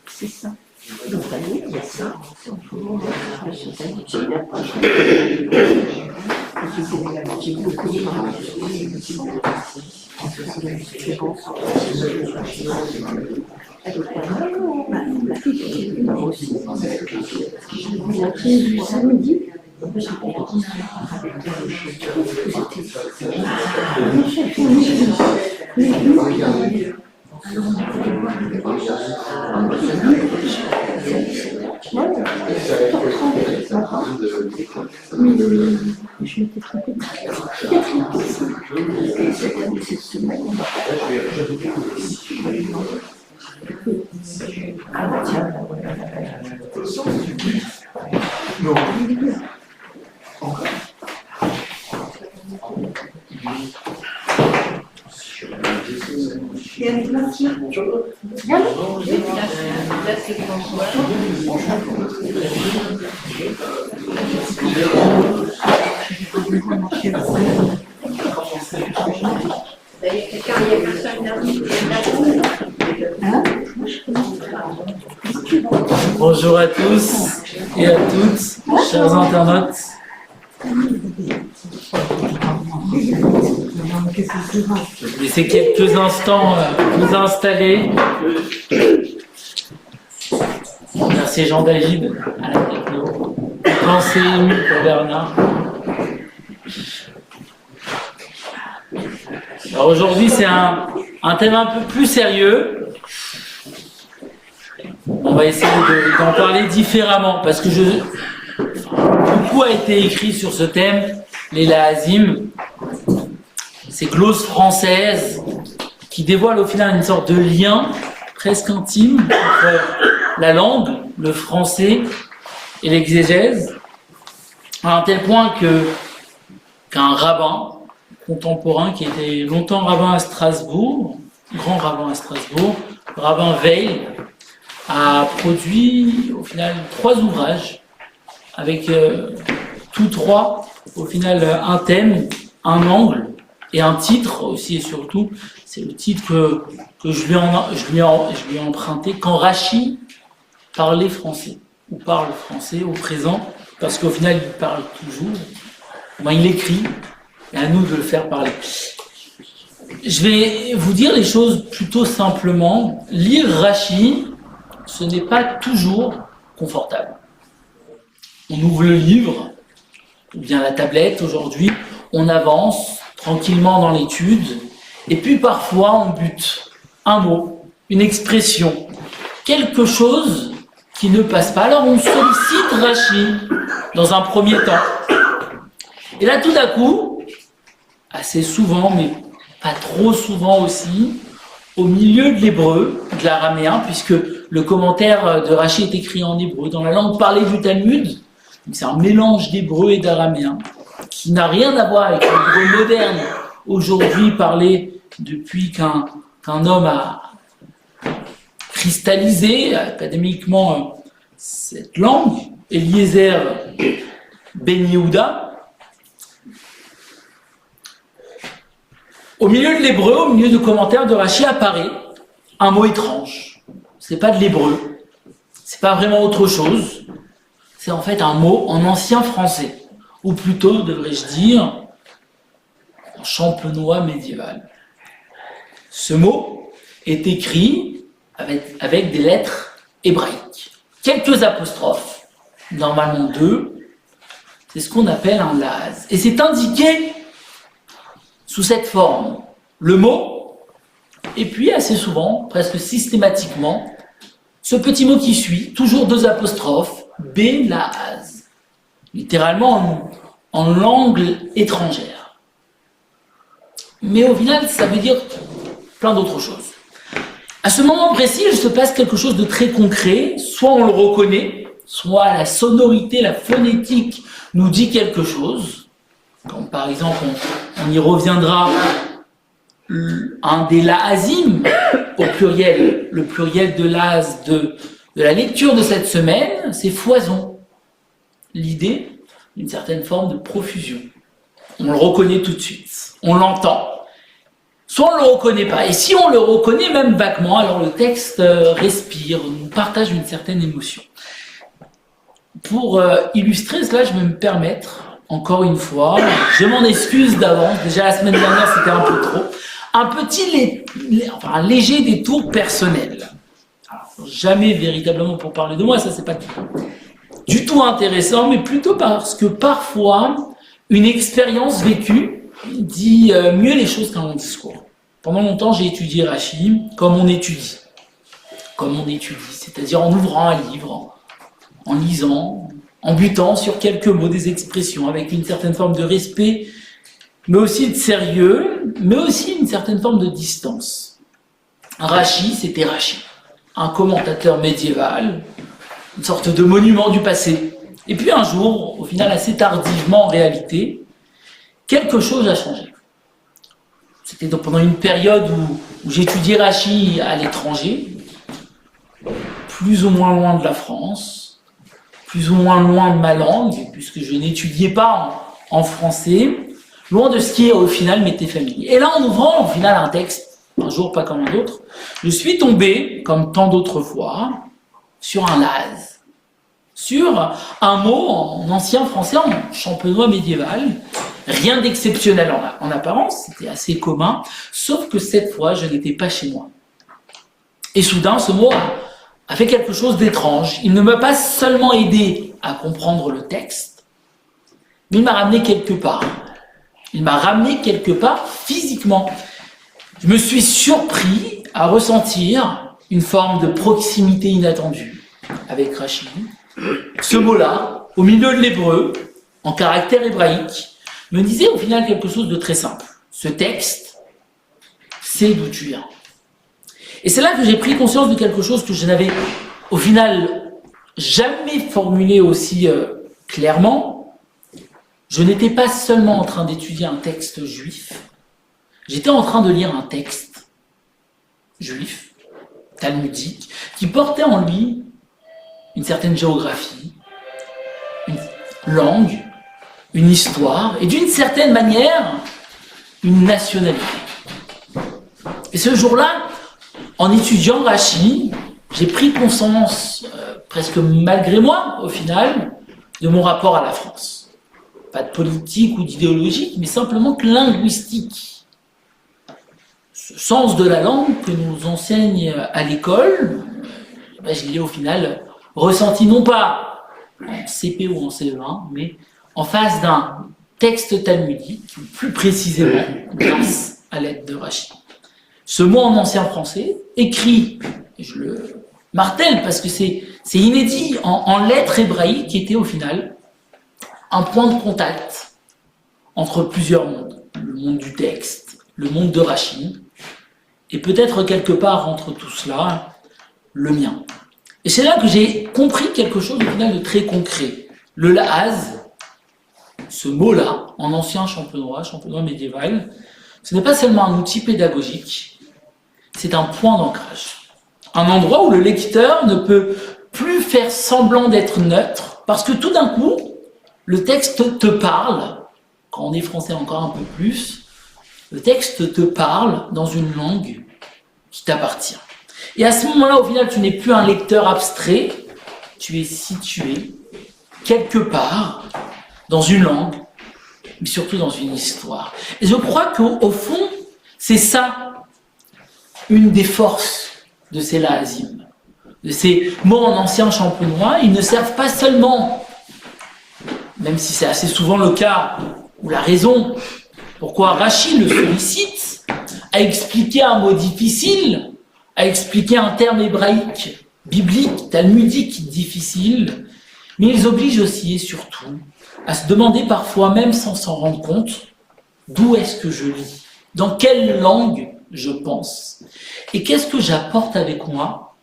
C'est ça. Donc, il y a ça. J'ai beaucoup de samedi. Je m'étais trompée. Non. Bonjour à tous et à toutes, chers internautes. Je vais laisser quelques instants vous installer. Merci Jean David à la techno. Pensée émue pour Bernard. Alors aujourd'hui c'est un thème un peu plus sérieux. On va essayer d'en parler différemment parce que beaucoup a été écrit sur ce thème, les laazim, ces glosses françaises qui dévoilent au final une sorte de lien presque intime entre la langue, le français et l'exégèse, à un tel point qu'un rabbin contemporain qui était longtemps rabbin à Strasbourg, grand rabbin à Strasbourg, rabbin Veil, a produit au final 3 ouvrages avec tous 3 au final un thème, un angle et un titre aussi et surtout. C'est le titre que je lui ai emprunté, quand Rachi parlait français ou parle français au présent, parce qu'au final il parle toujours, il écrit, et à nous de le faire parler. Je vais vous dire les choses plutôt simplement. Lire Rachi, ce n'est pas toujours confortable. On ouvre le livre, ou bien la tablette aujourd'hui, on avance tranquillement dans l'étude, et puis parfois on bute un mot, une expression, quelque chose qui ne passe pas. Alors on sollicite Rachi dans un premier temps. Et là tout d'un coup, assez souvent, mais pas trop souvent aussi, au milieu de l'hébreu, de l'araméen, puisque le commentaire de Rachi est écrit en hébreu, dans la langue parlée du Talmud, donc c'est un mélange d'hébreu et d'araméen, qui n'a rien à voir avec l'hébreu moderne, aujourd'hui parlé depuis qu'un homme a cristallisé académiquement cette langue, Eliezer Ben Yehuda. Au milieu de l'hébreu, au milieu du commentaire de Rachi apparaît un mot étrange. C'est pas de l'hébreu, c'est pas vraiment autre chose. C'est en fait un mot en ancien français, ou plutôt, devrais-je dire, en champenois médiéval. Ce mot est écrit avec des lettres hébraïques. Quelques apostrophes, normalement 2, c'est ce qu'on appelle un laz. Et c'est indiqué sous cette forme, le mot, et puis assez souvent, presque systématiquement, ce petit mot qui suit, toujours 2 apostrophes, Belaz, littéralement en langue étrangère. Mais au final, ça veut dire plein d'autres choses. À ce moment précis, il se passe quelque chose de très concret, soit on le reconnaît, soit la sonorité, la phonétique nous dit quelque chose, comme par exemple, on y reviendra, un des laazim, au pluriel, le pluriel de laz de la lecture de cette semaine, c'est foison. L'idée d'une certaine forme de profusion. On le reconnaît tout de suite, on l'entend. soit on ne le reconnaît pas. Et si on le reconnaît même vaguement, alors le texte respire, nous partage une certaine émotion. Pour illustrer cela, je vais me permettre, encore une fois, je m'en excuse d'avance, déjà la semaine dernière c'était un peu trop, un léger détour personnel. Alors, jamais véritablement pour parler de moi, ça c'est pas du tout intéressant, mais plutôt parce que parfois, une expérience vécue dit mieux les choses qu'un long discours. Pendant longtemps, j'ai étudié Rachi comme on étudie, c'est-à-dire en ouvrant un livre, en lisant, en butant sur quelques mots, des expressions, avec une certaine forme de respect, mais aussi de sérieux, mais aussi une certaine forme de distance. Rachi, c'était Rachi, un commentateur médiéval, une sorte de monument du passé. Et puis un jour, au final assez tardivement en réalité, quelque chose a changé. C'était pendant une période où j'étudiais Rachi à l'étranger, plus ou moins loin de la France, plus ou moins loin de ma langue, puisque je n'étudiais pas en français, loin de ce qui, au final, m'était familier. Et là, en ouvrant, au final, un texte, un jour pas comme un autre, je suis tombé, comme tant d'autres fois, sur un lase, sur un mot en ancien français, en champenois médiéval, rien d'exceptionnel en apparence, c'était assez commun, sauf que cette fois, je n'étais pas chez moi. Et soudain, ce mot a fait quelque chose d'étrange. Il ne m'a pas seulement aidé à comprendre le texte, mais il m'a ramené quelque part. Il m'a ramené quelque part physiquement. Je me suis surpris à ressentir une forme de proximité inattendue avec Rachi. Ce mot-là, au milieu de l'hébreu, en caractère hébraïque, me disait au final quelque chose de très simple. Ce texte, c'est d'où tu viens. Et c'est là que j'ai pris conscience de quelque chose que je n'avais, au final, jamais formulé aussi clairement. Je n'étais pas seulement en train d'étudier un texte juif, j'étais en train de lire un texte juif, talmudique, qui portait en lui une certaine géographie, une langue, une histoire, et d'une certaine manière, une nationalité. Et ce jour-là, en étudiant Rachi, j'ai pris conscience, presque malgré moi, au final, de mon rapport à la France. Pas de politique ou d'idéologique, mais simplement que linguistique. Ce sens de la langue que nous enseigne à l'école, je l'ai au final ressenti non pas en CP ou en CE1, mais en face d'un texte talmudique, plus précisément grâce à l'aide de Rachi. Ce mot en ancien français, écrit, et je le martèle parce que c'est inédit, en lettres hébraïques, qui était au final un point de contact entre plusieurs mondes. Le monde du texte, le monde de Rachi, et peut-être quelque part entre tout cela, le mien. Et c'est là que j'ai compris quelque chose au final de très concret. Le la'az, ce mot-là, en ancien champenois médiéval, ce n'est pas seulement un outil pédagogique, c'est un point d'ancrage. Un endroit où le lecteur ne peut plus faire semblant d'être neutre, parce que tout d'un coup, le texte te parle, quand on est français encore un peu plus, le texte te parle dans une langue qui t'appartient. Et à ce moment-là, au final, tu n'es plus un lecteur abstrait, tu es situé quelque part dans une langue, mais surtout dans une histoire. Et je crois qu'au fond, c'est ça, une des forces de ces laazim, de ces mots en ancien champenois. Ils ne servent pas seulement, même si c'est assez souvent le cas, ou la raison pourquoi Rachi le sollicite, à expliquer un mot difficile, à expliquer un terme hébraïque, biblique, talmudique difficile, mais ils obligent aussi et surtout à se demander parfois, même sans s'en rendre compte, d'où est-ce que je lis, dans quelle langue je pense, et qu'est-ce que j'apporte avec moi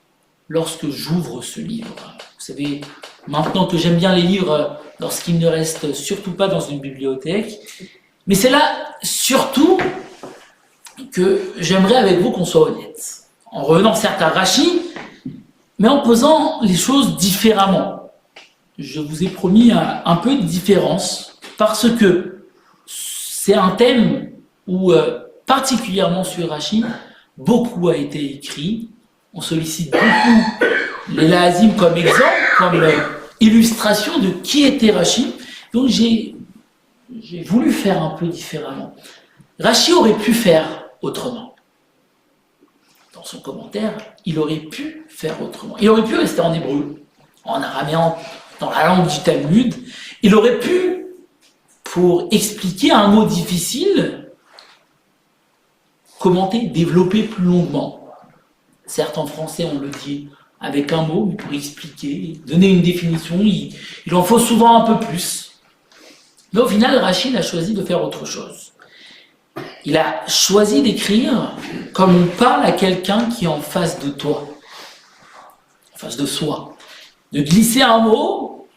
lorsque j'ouvre ce livre. Vous savez, maintenant que j'aime bien les livres, lorsqu'ils ne restent surtout pas dans une bibliothèque, mais c'est là surtout que j'aimerais avec vous qu'on soit honnête, en revenant certes à Rachi, mais en posant les choses différemment. Je vous ai promis un peu de différence, parce que c'est un thème où particulièrement sur Rachid, beaucoup a été écrit. On sollicite beaucoup les Laazim comme exemple, comme illustration de qui était Rachid. Donc j'ai voulu faire un peu différemment. Rachid aurait pu faire autrement. Dans son commentaire, il aurait pu faire autrement. Il aurait pu rester en hébreu, en araméen, dans la langue du Talmud. Il aurait pu, pour expliquer un mot difficile, commenter, développer plus longuement. Certes, en français, on le dit avec un mot, mais pour expliquer, donner une définition, il en faut souvent un peu plus. Mais au final, Rachid a choisi de faire autre chose. Il a choisi d'écrire comme on parle à quelqu'un qui est en face de toi, en face de soi. De glisser un mot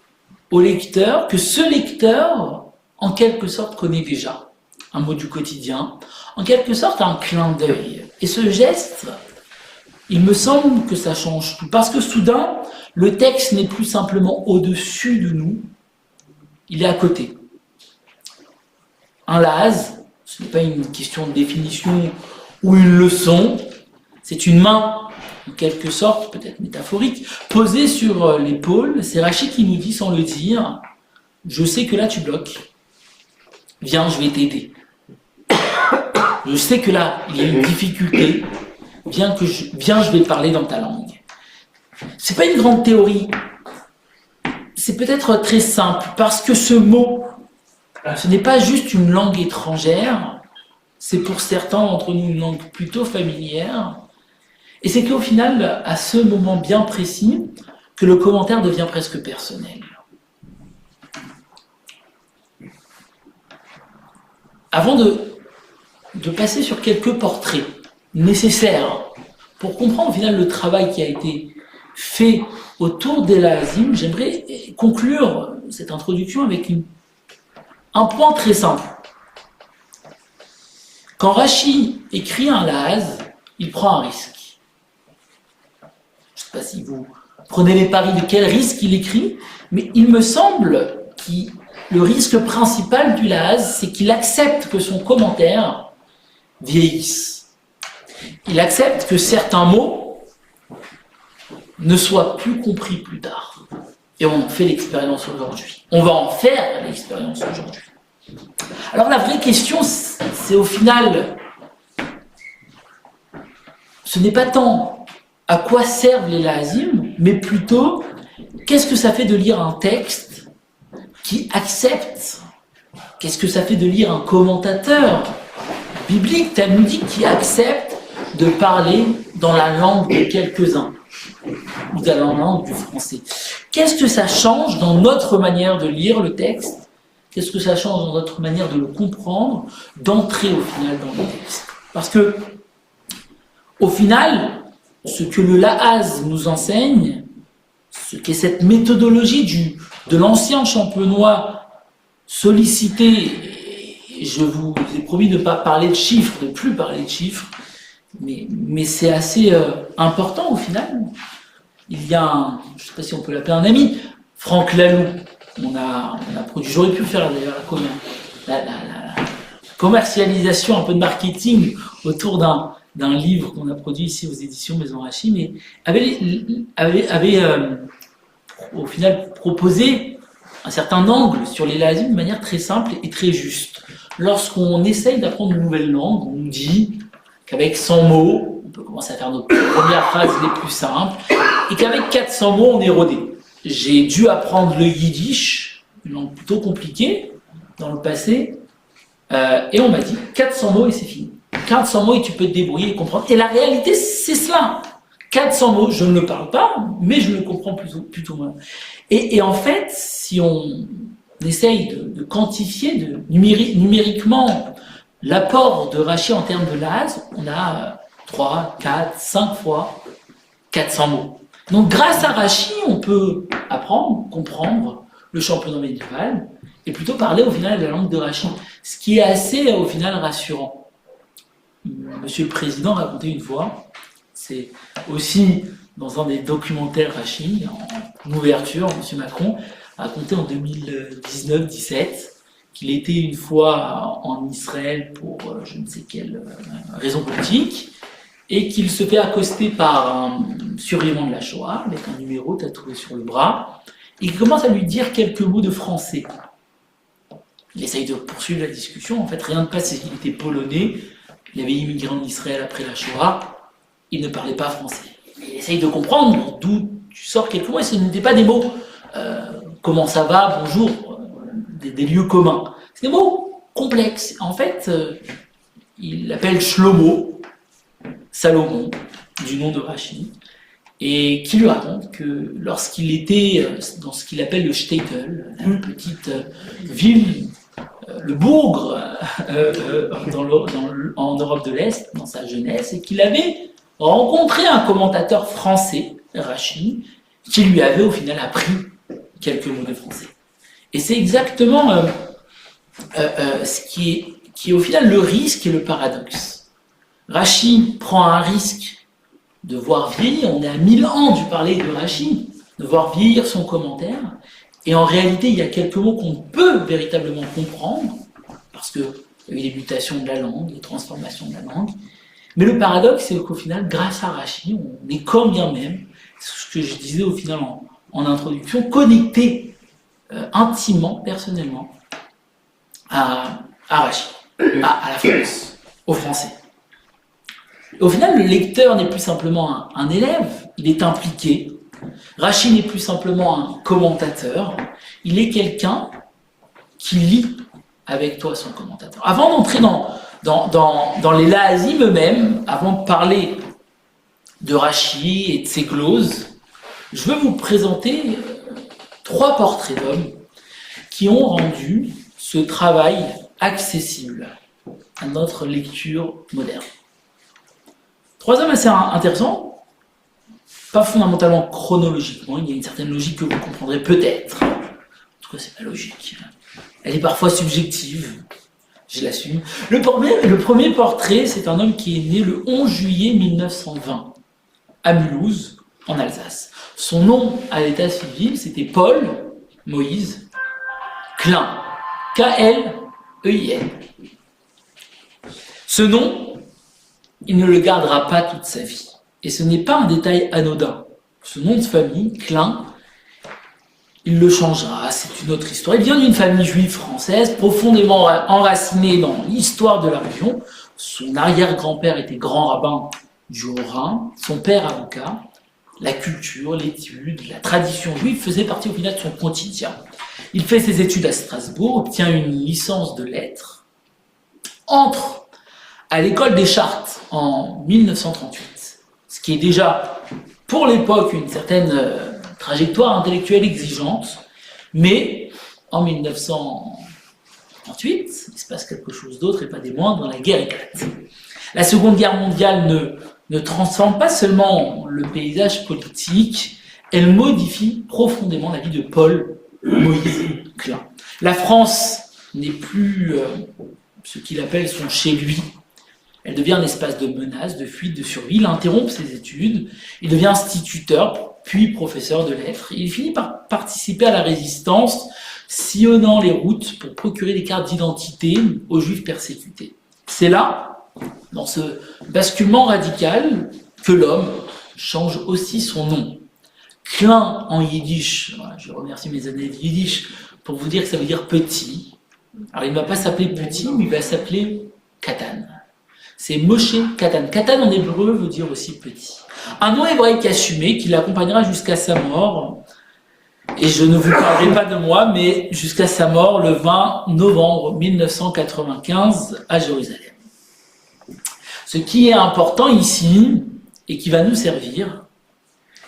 au lecteur que ce lecteur, en quelque sorte, connaît déjà. Un mot du quotidien, en quelque sorte un clin d'œil. Et ce geste, il me semble que ça change tout. Parce que soudain, le texte n'est plus simplement au-dessus de nous, il est à côté. Un laz, ce n'est pas une question de définition ou une leçon, c'est une main, en quelque sorte, peut-être métaphorique, posée sur l'épaule. C'est Rachid qui nous dit, sans le dire, « Je sais que là tu bloques, viens, je vais t'aider. Je sais que là, il y a une difficulté, viens, je vais te parler dans ta langue. » C'est pas une grande théorie, c'est peut-être très simple, parce que ce mot, ce n'est pas juste une langue étrangère, c'est pour certains d'entre nous une langue plutôt familière, et c'est qu'au final, à ce moment bien précis, que le commentaire devient presque personnel. Avant de passer sur quelques portraits nécessaires pour comprendre au final le travail qui a été fait autour des Laazim, j'aimerais conclure cette introduction avec un point très simple. Quand Rachid écrit un Laaz, il prend un risque. Je ne sais pas si vous prenez les paris de quel risque il écrit, mais il me semble que le risque principal du Laaz, c'est qu'il accepte que son commentaire vieillisse. Il accepte que certains mots ne soient plus compris plus tard. Et on en fait l'expérience aujourd'hui. On va en faire l'expérience aujourd'hui. Alors la vraie question, c'est au final, ce n'est pas tant à quoi servent les Laazim, mais plutôt, qu'est-ce que ça fait de lire un texte qui accepte, qu'est-ce que ça fait de lire un commentateur biblique, talmudique, qui accepte de parler dans la langue de quelques-uns, ou dans la langue du français. Qu'est-ce que ça change dans notre manière de lire le texte? Qu'est-ce que ça change dans notre manière de le comprendre, d'entrer au final dans le texte? Parce que, au final, ce que le Laaz nous enseigne, ce qu'est cette méthodologie de l'ancien champenois sollicité, et je vous ai promis de ne pas parler de chiffres, de plus parler de chiffres, mais c'est assez important au final. Il y a je ne sais pas si on peut l'appeler un ami, Franck Laloux, on a produit, j'aurais pu le faire d'ailleurs la commercialisation, un peu de marketing autour d'un livre qu'on a produit ici aux éditions Maison Rachid, mais avait au final proposé un certain angle sur les Laazim de manière très simple et très juste. Lorsqu'on essaye d'apprendre une nouvelle langue, on nous dit qu'avec 100 mots, on peut commencer à faire nos premières phrases les plus simples, et qu'avec 400 mots, on est rodé. J'ai dû apprendre le yiddish, une langue plutôt compliquée, dans le passé, et on m'a dit 400 mots et c'est fini. 400 mots et tu peux te débrouiller et comprendre. Et la réalité, c'est cela. 400 mots, je ne le parle pas, mais je le comprends plutôt mal. Et en fait, si on essaye de quantifier numériquement l'apport de Rachid en termes de Laaz, on a 3, 4, 5 fois 400 mots. Donc grâce à Rachid, on peut apprendre, comprendre le champenois médiéval et plutôt parler au final de la langue de Rachid. Ce qui est assez au final rassurant. Monsieur le Président racontait une fois, c'est aussi dans un des documentaires Rachid, en ouverture, Monsieur Macron a raconté en 2019-17 qu'il était une fois en Israël pour je ne sais quelle raison politique, et qu'il se fait accoster par un survivant de la Shoah, avec un numéro tatoué sur le bras, et il commence à lui dire quelques mots de français. Il essaye de poursuivre la discussion, en fait rien ne passait, il était polonais, il avait immigré en Israël après la Shoah, il ne parlait pas français. Il essaye de comprendre d'où tu sors quelques mots, et ce n'étaient pas des mots comment ça va, bonjour, des lieux communs. C'est des mots complexes. En fait, il l'appelle Shlomo, Salomon, du nom de Rachid, et qui lui raconte que lorsqu'il était dans ce qu'il appelle le shtetl, la petite ville, le bourg en Europe de l'Est, dans sa jeunesse, et qu'il avait rencontré un commentateur français, Rachid, qui lui avait au final appris quelques mots de français. Et c'est exactement ce qui est au final le risque et le paradoxe. Rachid prend un risque de voir vieillir, on est à 1000 ans du parler de Rachid, de voir vieillir son commentaire, et en réalité il y a quelques mots qu'on peut véritablement comprendre, parce qu'il y a eu des mutations de la langue, des transformations de la langue, mais le paradoxe c'est qu'au final, grâce à Rachid, on est quand bien même, c'est ce que je disais au final en introduction, connecté intimement, personnellement, à Rachid, à la France, aux Français. Au final, le lecteur n'est plus simplement un élève, il est impliqué. Rachid n'est plus simplement un commentateur, il est quelqu'un qui lit avec toi son commentateur. Avant d'entrer dans les laazim eux-mêmes, avant de parler de Rachid et de ses gloses, je veux vous présenter 3 portraits d'hommes qui ont rendu ce travail accessible à notre lecture moderne. 3 hommes assez intéressants, pas fondamentalement chronologiquement, il y a une certaine logique que vous comprendrez peut-être. En tout cas, c'est pas logique. Elle est parfois subjective, je l'assume. Le premier portrait, c'est un homme qui est né le 11 juillet 1920, à Mulhouse, en Alsace. Son nom à l'état civil, c'était Paul Moïse Klein. K-L-E-I-N. Ce nom, il ne le gardera pas toute sa vie. Et ce n'est pas un détail anodin. Ce nom de famille, Klein, il le changera, c'est une autre histoire. Il vient d'une famille juive française, profondément enracinée dans l'histoire de la région. Son arrière-grand-père était grand rabbin du Haut-Rhin, son père avocat. La culture, l'étude, la tradition juive faisaient partie au final de son quotidien. Il fait ses études à Strasbourg, obtient une licence de lettres, entre à l'école des Chartes en 1938, ce qui est déjà, pour l'époque, une certaine trajectoire intellectuelle exigeante, mais en 1938, il se passe quelque chose d'autre et pas des moindres, la guerre éclate. La Seconde Guerre mondiale ne transforme pas seulement le paysage politique, elle modifie profondément la vie de Paul Moïse Klein. La France n'est plus ce qu'il appelle son chez-lui. Elle devient un espace de menace, de fuite, de survie. Il interrompt ses études, il devient instituteur, puis professeur de lettres. Il finit par participer à la résistance, sillonnant les routes pour procurer des cartes d'identité aux juifs persécutés. C'est là, dans ce basculement radical, que l'homme change aussi son nom. Klein en yiddish, je remercie mes années de yiddish pour vous dire que ça veut dire petit. Alors il ne va pas s'appeler petit, mais il va s'appeler Katan. C'est Moshe Katan. Katan en hébreu veut dire aussi petit. Un nom hébraïque assumé qui l'accompagnera jusqu'à sa mort. Et je ne vous parlerai pas de moi, mais jusqu'à sa mort le 20 novembre 1995 à Jérusalem. Ce qui est important ici, et qui va nous servir,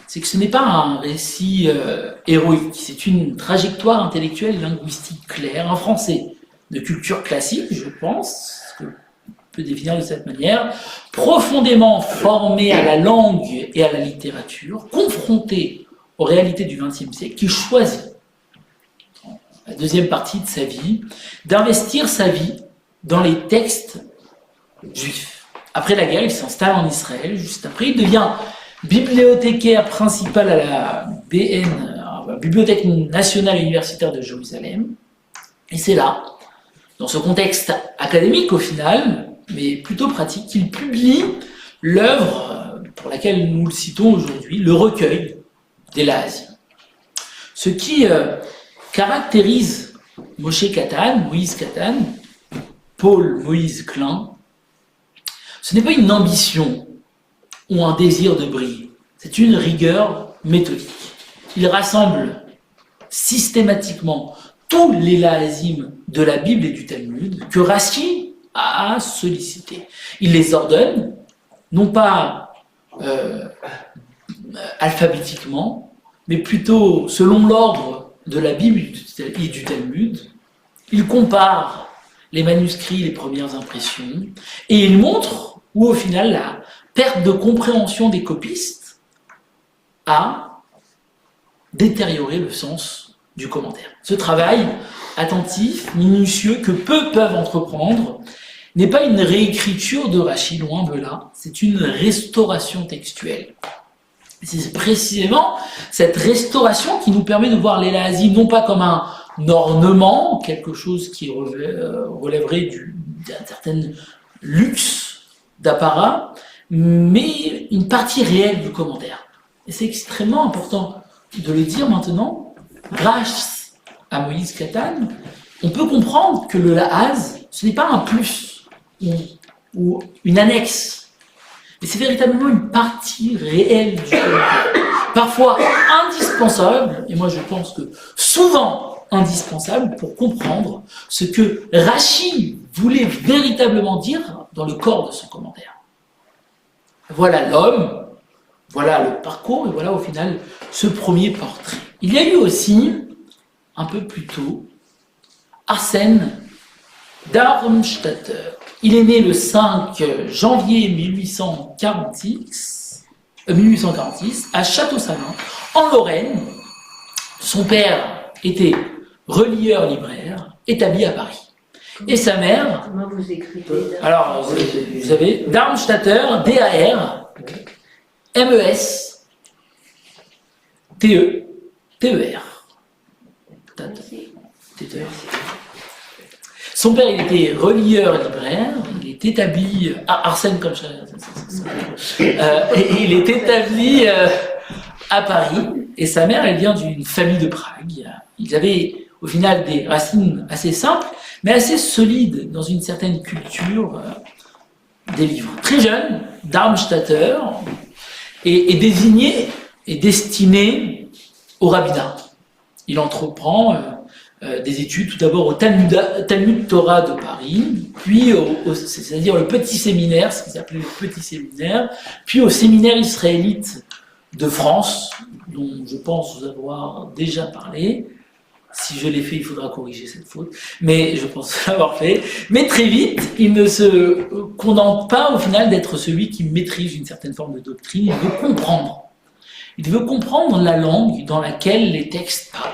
c'est que ce n'est pas un récit héroïque, c'est une trajectoire intellectuelle et linguistique claire, un français de culture classique, je pense, que on peut définir de cette manière, profondément formé à la langue et à la littérature, confronté aux réalités du XXe siècle, qui choisit, dans la deuxième partie de sa vie, d'investir sa vie dans les textes juifs. Après la guerre, il s'installe en Israël, juste après, il devient bibliothécaire principal à la BN, Bibliothèque nationale universitaire de Jérusalem, et c'est là dans ce contexte académique au final, mais plutôt pratique, qu'il publie l'œuvre pour laquelle nous le citons aujourd'hui, le recueil des Laazim. Ce qui caractérise Moshe Katan, Moïse Katan, Paul Moïse Klein, ce n'est pas une ambition ou un désir de briller, c'est une rigueur méthodique. Il rassemble systématiquement tous les laazim de la Bible et du Talmud que Rashi a sollicité. Il les ordonne, non pas alphabétiquement, mais plutôt selon l'ordre de la Bible et du Talmud. Il compare les manuscrits, les premières impressions, et il montre où au final la perte de compréhension des copistes a détérioré le sens du commentaire. Ce travail attentif, minutieux, que peu peuvent entreprendre, n'est pas une réécriture de Rashi, loin de là, c'est une restauration textuelle. C'est précisément cette restauration qui nous permet de voir les laazim non pas comme un ornement, quelque chose qui relèverait d'un certain luxe d'apparat, mais une partie réelle du commentaire. Et c'est extrêmement important de le dire maintenant. Grâce à Moïse Katan, on peut comprendre que le laaz, ce n'est pas un plus ou une annexe, mais c'est véritablement une partie réelle du commentaire. Parfois indispensable, et moi je pense que souvent indispensable pour comprendre ce que Rashi voulait véritablement dire dans le corps de son commentaire. Voilà l'homme, voilà le parcours, et voilà au final ce premier portrait. Il y a eu aussi, un peu plus tôt, Arsène Darmstädter. Il est né le 5 janvier 1846 à Château-Salins, en Lorraine. Son père était relieur libraire, établi à Paris. Et sa mère... Comment vous écrivez Alors, vous avez Darmstädter, D-A-R-M-E-S-T-E-T-E-R. Son père, il était relieur libraire, il est établi à Arsène comme ça, il est établi à Paris, et sa mère, elle vient d'une famille de Prague. Ils avaient au final des racines assez simples, mais assez solides dans une certaine culture des livres. Très jeune, Darmstädter est désigné et destiné au rabbinat. Il entreprend des études tout d'abord au Talmud Torah de Paris, puis c'est-à-dire le petit séminaire, ce qu'ils appelaient le petit séminaire, puis au séminaire israélite de France, dont je pense vous avoir déjà parlé. Si je l'ai fait, il faudra corriger cette faute, mais je pense l'avoir fait. Mais très vite, il ne se contente pas au final d'être celui qui maîtrise une certaine forme de doctrine, il veut comprendre. Il veut comprendre la langue dans laquelle les textes parlent.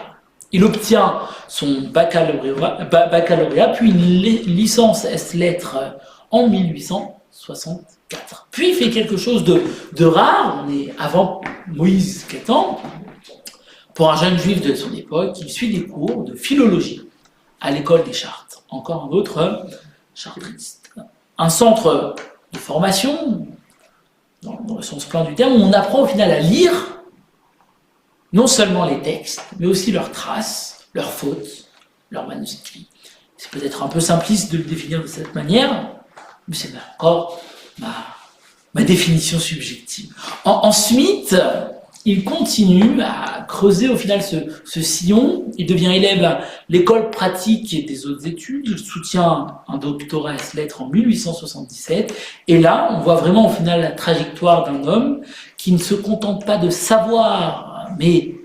Il obtient son baccalauréat, puis une licence S-lettres en 1864. Puis il fait quelque chose de rare, on est avant Moïse Katan. Pour un jeune juif de son époque, il suit des cours de philologie à l'école des Chartres. Encore un autre chartriste. Un centre de formation, dans le sens plein du terme, où on apprend au final à lire non seulement les textes, mais aussi leurs traces, leurs fautes, leurs manuscrits. C'est peut-être un peu simpliste de le définir de cette manière, mais c'est encore ma définition subjective. Ensuite, il continue à creuser au final ce sillon. Il devient élève à l'école pratique des hautes études. Il soutient un doctorat S-lettres en 1877. Et là, on voit vraiment au final la trajectoire d'un homme qui ne se contente pas de savoir, mais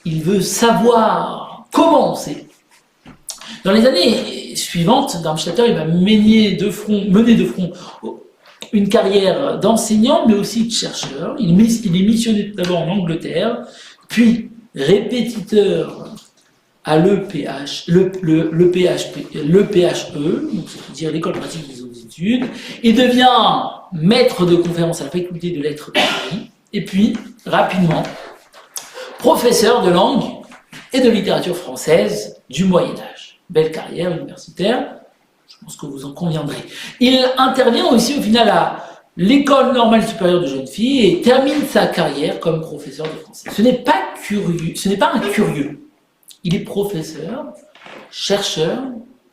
il veut savoir comment c'est. Dans les années suivantes, Darmstädter il va mener de front une carrière d'enseignant, mais aussi de chercheur. Il est missionné tout d'abord en Angleterre, puis répétiteur à l'EPHE, donc c'est-à-dire l'école pratique des hautes études, et devient maître de conférence à la faculté de lettres de Paris, et puis, rapidement, professeur de langue et de littérature française du Moyen-Âge. Belle carrière universitaire, Je pense que vous en conviendrez. Il intervient aussi au final à l'École normale supérieure de jeunes filles et termine sa carrière comme professeur de français. Ce n'est pas un curieux. Il est professeur, chercheur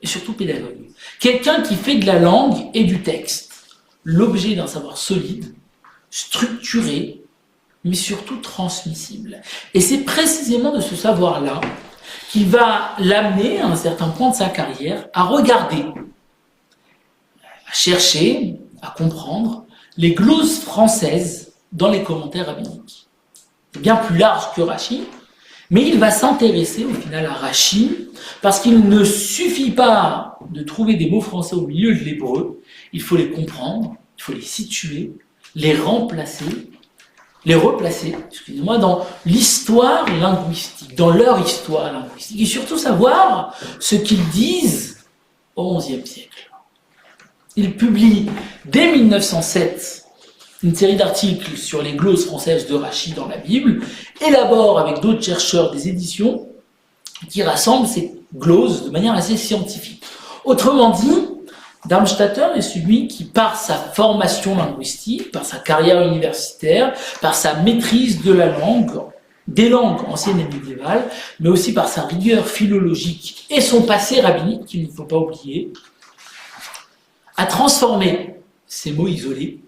et surtout pédagogue. Quelqu'un qui fait de la langue et du texte l'objet d'un savoir solide, structuré, mais surtout transmissible. Et c'est précisément de ce savoir-là qui va l'amener à un certain point de sa carrière à regarder, à chercher, à comprendre les glosses françaises dans les commentaires rabbiniques. C'est bien plus large que Rachi, mais il va s'intéresser au final à Rachi parce qu'il ne suffit pas de trouver des mots français au milieu de l'hébreu, il faut les comprendre, il faut les situer, les replacer, excusez-moi, dans l'histoire linguistique, dans leur histoire linguistique, et surtout savoir ce qu'ils disent au XIe siècle. Il publie dès 1907 une série d'articles sur les glosses françaises de Rachi dans la Bible, élabore avec d'autres chercheurs des éditions qui rassemblent ces glosses de manière assez scientifique. Autrement dit, Darmstädter est celui qui, par sa formation linguistique, par sa carrière universitaire, par sa maîtrise de la langue, des langues anciennes et médiévales, mais aussi par sa rigueur philologique et son passé rabbinique, qu'il ne faut pas oublier, a transformé ces mots isolés,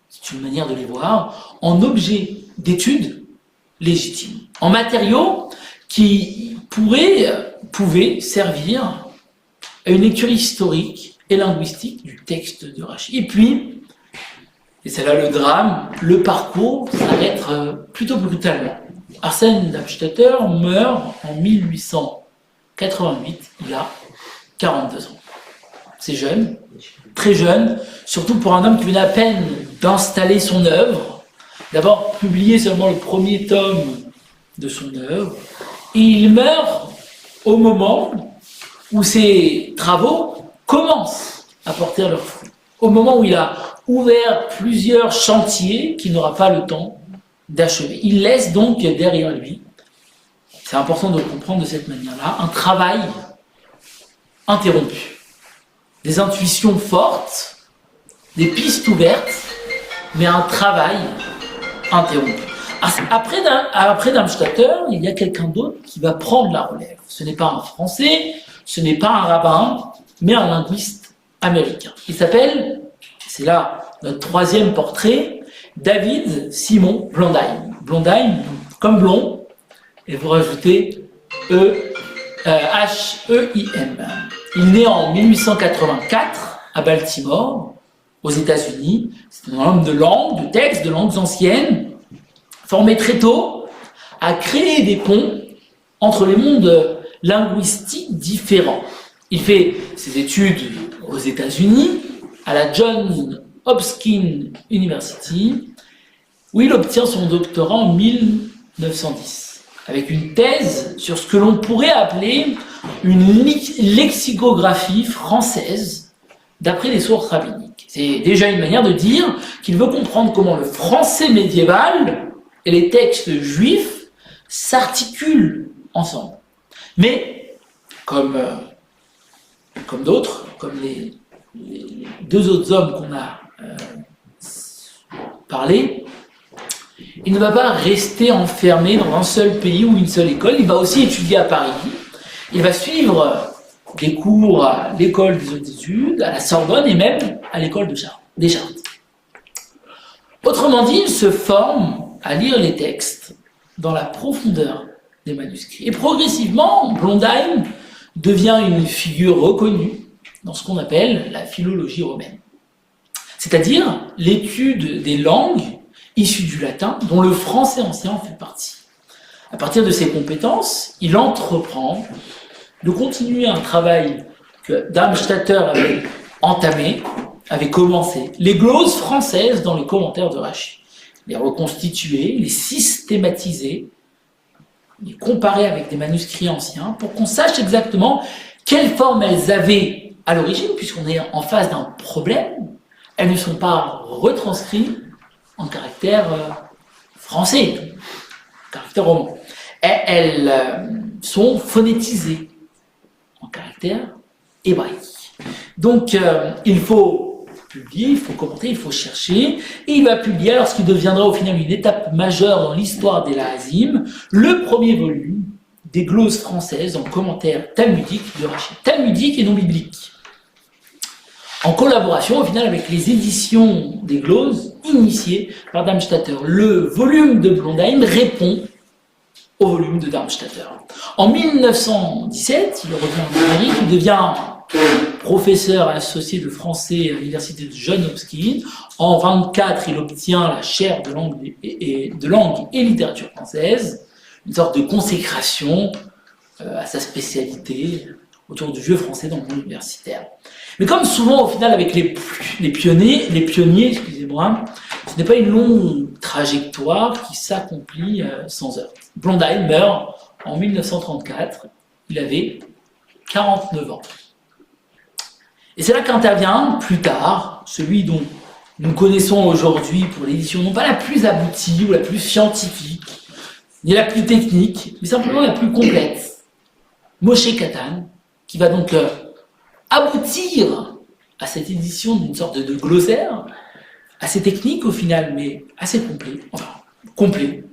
c'est une manière de les voir, en objets d'étude légitimes, en matériaux qui pouvaient servir à une lecture historique et linguistique du texte de Rachi. Et puis, et c'est là le drame, le parcours s'arrête plutôt brutalement. Arsène Darmstädter meurt en 1888, il a 42 ans. C'est jeune, très jeune, surtout pour un homme qui venait à peine d'installer son œuvre, d'abord publié seulement le premier tome de son œuvre, et il meurt au moment où ses travaux commencent à porter leurs fruits, au moment où il a ouvert plusieurs chantiers qu'il n'aura pas le temps d'achever. Il laisse donc derrière lui, c'est important de le comprendre de cette manière-là, un travail interrompu, des intuitions fortes, des pistes ouvertes, mais un travail interrompu. Après Darmstädter, il y a quelqu'un d'autre qui va prendre la relève. Ce n'est pas un Français, ce n'est pas un rabbin, mais un linguiste américain. Il s'appelle, c'est là notre troisième portrait, David Simon Blondheim. Blondheim, comme blond, et vous rajoutez H-E-I-M. Il naît en 1884 à Baltimore, aux États-Unis. C'est un homme de langue, de textes, de langues anciennes, formé très tôt à créer des ponts entre les mondes linguistiques différents. Il fait ses études aux États-Unis, à la Johns Hopkins University, où il obtient son doctorat en 1910, avec une thèse sur ce que l'on pourrait appeler une lexicographie française, d'après les sources rabbiniques. C'est déjà une manière de dire qu'il veut comprendre comment le français médiéval et les textes juifs s'articulent ensemble. Mais, comme d'autres, comme les deux autres hommes qu'on a parlé, il ne va pas rester enfermé dans un seul pays ou une seule école, il va aussi étudier à Paris, il va suivre des cours à l'école des hautes études, à la Sorbonne et même à l'école des Chartes. Autrement dit, il se forme à lire les textes dans la profondeur des manuscrits. Et progressivement, Blondheim devient une figure reconnue dans ce qu'on appelle la philologie romaine. C'est-à-dire l'étude des langues issues du latin, dont le français ancien en fait partie. À partir de ses compétences, il entreprend de continuer un travail que Darmstädter avait entamé, avait commencé, les glosses françaises dans les commentaires de Rachi. Les reconstituer, les systématiser, les comparer avec des manuscrits anciens pour qu'on sache exactement quelle forme elles avaient à l'origine, puisqu'on est en face d'un problème. Elles ne sont pas retranscrites en caractère français, en caractère roman. Elles sont phonétisées en caractère hébraïque. Donc, il faut publier, il faut commenter, il faut chercher, et il va publier, alors ce qui deviendra au final une étape majeure dans l'histoire des Laazim, le premier volume des glosses françaises en commentaire talmudique de Rashi. Talmudique et non biblique. En collaboration, au final, avec les éditions des glosses initiées par Darmstädter. Le volume de Blondheim répond au volume de Darmstädter. En 1917, il revient en Amérique, il devient professeur associé de français à l'université de Johns Hopkins. En 1924, il obtient la chaire de langue et littérature française, une sorte de consécration à sa spécialité autour du vieux français dans le monde universitaire. Mais comme souvent, au final, avec les pionniers, excusez-moi, ce n'est pas une longue trajectoire qui s'accomplit sans heurts. Blondheim meurt en 1934, il avait 49 ans. Et c'est là qu'intervient, plus tard, celui dont nous connaissons aujourd'hui pour l'édition, non pas la plus aboutie ou la plus scientifique, ni la plus technique, mais simplement la plus complète. Moshe Katan, qui va donc aboutir à cette édition d'une sorte de glossaire, assez technique au final, mais assez complet,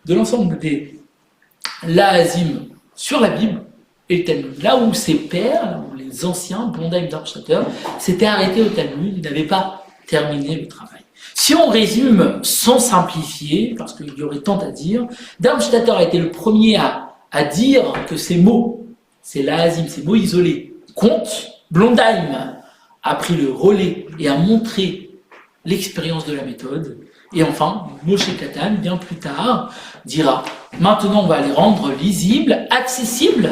de l'ensemble des Laazim sur la Bible et le Talmud. Là où ses pairs, là où les anciens, Blondheim, Darmstädter, s'étaient arrêtés au Talmud, ils n'avaient pas terminé le travail. Si on résume sans simplifier, parce qu'il y aurait tant à dire, Darmstädter a été le premier à dire que ces mots, ces Laazim, ces mots isolés, comptent. Blondheim a pris le relais et a montré l'expérience de la méthode. Et enfin, Moshe Katan, bien plus tard, dira « Maintenant, on va les rendre lisibles, accessibles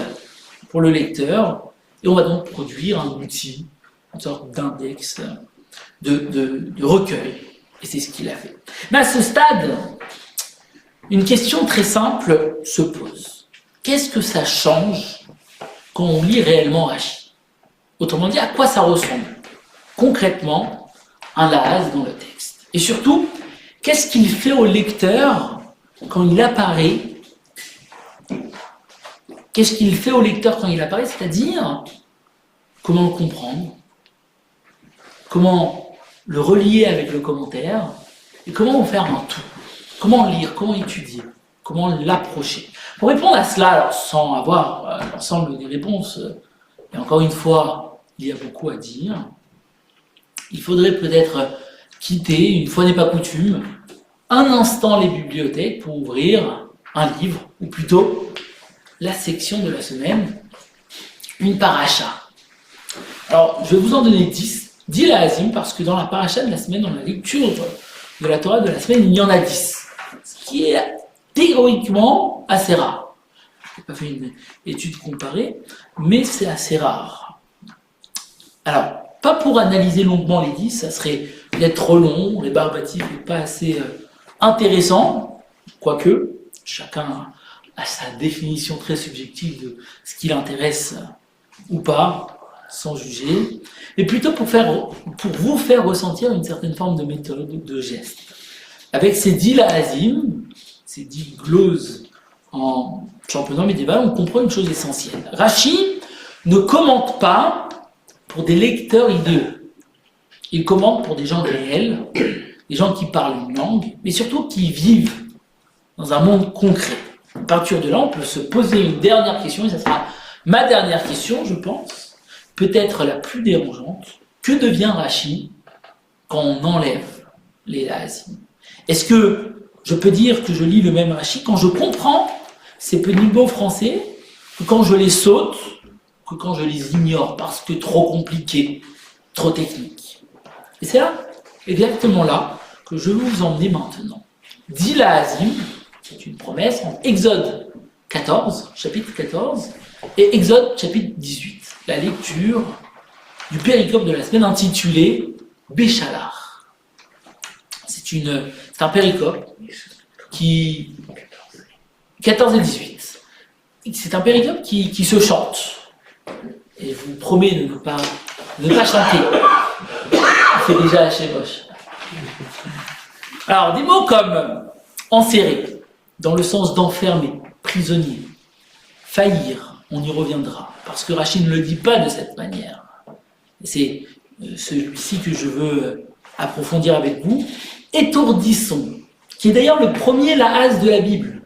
pour le lecteur, et on va donc produire un outil, une sorte d'index, de recueil. » Et c'est ce qu'il a fait. Mais à ce stade, une question très simple se pose. Qu'est-ce que ça change quand on lit réellement Rashi? Autrement dit, à quoi ça ressemble concrètement un laaz dans le texte? Et surtout, qu'est-ce qu'il fait au lecteur quand il apparaît? Qu'est-ce qu'il fait au lecteur quand il apparaît? C'est-à-dire, comment le comprendre? Comment le relier avec le commentaire? Et comment en faire un tout? Comment lire? Comment étudier? Comment l'approcher? Pour répondre à cela, alors sans avoir l'ensemble des réponses, et encore une fois, il y a beaucoup à dire, il faudrait peut-être quitter, une fois n'est pas coutume, un instant les bibliothèques pour ouvrir un livre, ou plutôt la section de la semaine, une paracha. Alors, je vais vous en donner 10 Laazim, parce que dans la paracha de la semaine, dans la lecture de la Torah de la semaine, il y en a 10. Ce qui est théoriquement assez rare. Je n'ai pas fait une étude comparée, mais c'est assez rare. Alors, pas pour analyser longuement les 10, ça serait peut-être trop long, rébarbatif et pas assez intéressant, quoique chacun a sa définition très subjective de ce qui l'intéresse ou pas, sans juger, mais plutôt pour vous faire ressentir une certaine forme de méthode, de geste. Avec ces 10 Laazim, ces 10 gloses en championnat médiéval, on comprend une chose essentielle. Rashi ne commente pas pour des lecteurs idéaux. Il commente pour des gens réels, des gens qui parlent une langue, mais surtout qui vivent dans un monde concret. À partir de là, on peut se poser une dernière question, et ça sera ma dernière question, je pense, peut-être la plus dérangeante. Que devient Rashi quand on enlève les Laazim? Est-ce que je peux dire que je lis le même Rashi quand je comprends ces petits mots français, que quand je les saute, que quand je les ignore parce que trop compliqué, trop technique? Et c'est là, exactement là, que je vais vous emmener maintenant. 10 Laazim, c'est une promesse, en Exode 14, chapitre 14, et Exode chapitre 18, la lecture du péricope de la semaine intitulé Béchalar. C'est un péricope qui... 14 et 18. C'est un péricope qui se chante. Et je vous promets de ne pas chanter. C'est déjà assez moche. Alors, des mots comme enserrer, dans le sens d'enfermer, prisonnier, faillir, on y reviendra, parce que Rashi ne le dit pas de cette manière. c'est celui-ci que je veux approfondir avec vous, étourdissons, qui est d'ailleurs le premier laas de la Bible.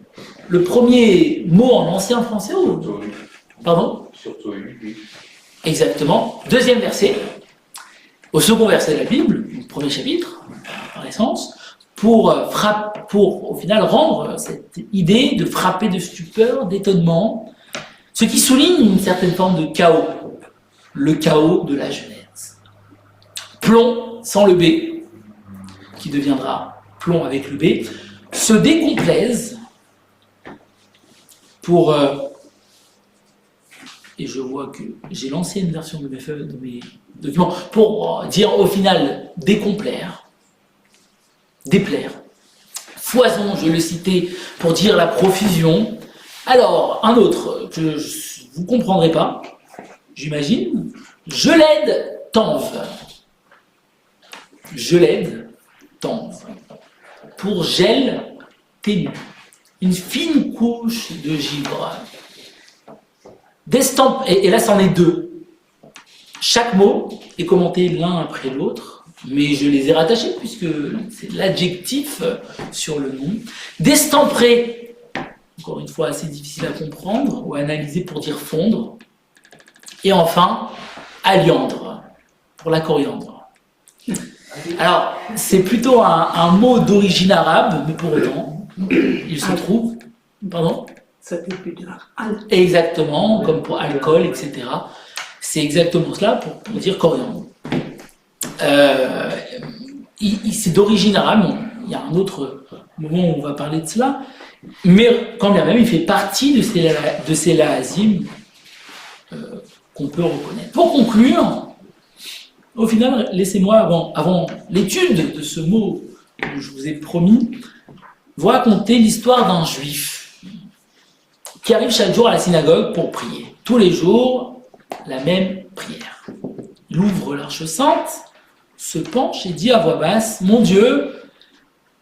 Le premier mot en ancien français. Pardon ? Surtout oui. Exactement. Deuxième verset, au second verset de la Bible, premier chapitre, par essence, pour au final rendre cette idée de frapper de stupeur, d'étonnement, ce qui souligne une certaine forme de chaos, le chaos de la Genèse. Plomb sans le B, qui deviendra plomb avec le B, se décomplaise pour... et je vois que j'ai lancé une version de mes feuilles, de mes documents, pour dire au final décomplaire, déplaire. Foison, je le citais pour dire la profusion. Alors, un autre que vous ne comprendrez pas, j'imagine, gelède tanve. Gelède tanve. Pour gel ténu. Une fine couche de givre. Et là, c'en est deux. Chaque mot est commenté l'un après l'autre, mais je les ai rattachés puisque c'est l'adjectif sur le nom. D'estampré, encore une fois assez difficile à comprendre ou à analyser pour dire fondre. Et enfin, aliandre, pour la coriandre. Alors, c'est plutôt un mot d'origine arabe, mais pour autant, il se trouve... Pardon ? Ça fait plus de Exactement, comme pour alcool, etc. C'est exactement cela pour dire coriandre. C'est d'origine arabe, il y a un autre moment où on va parler de cela, mais quand bien même, il fait partie de ces laazim qu'on peut reconnaître. Pour conclure, au final, laissez-moi, avant l'étude de ce mot que je vous ai promis, vous raconter l'histoire d'un juif qui arrive chaque jour à la synagogue pour prier. Tous les jours, la même prière. Il ouvre l'Arche Sainte, se penche et dit à voix basse, « Mon Dieu,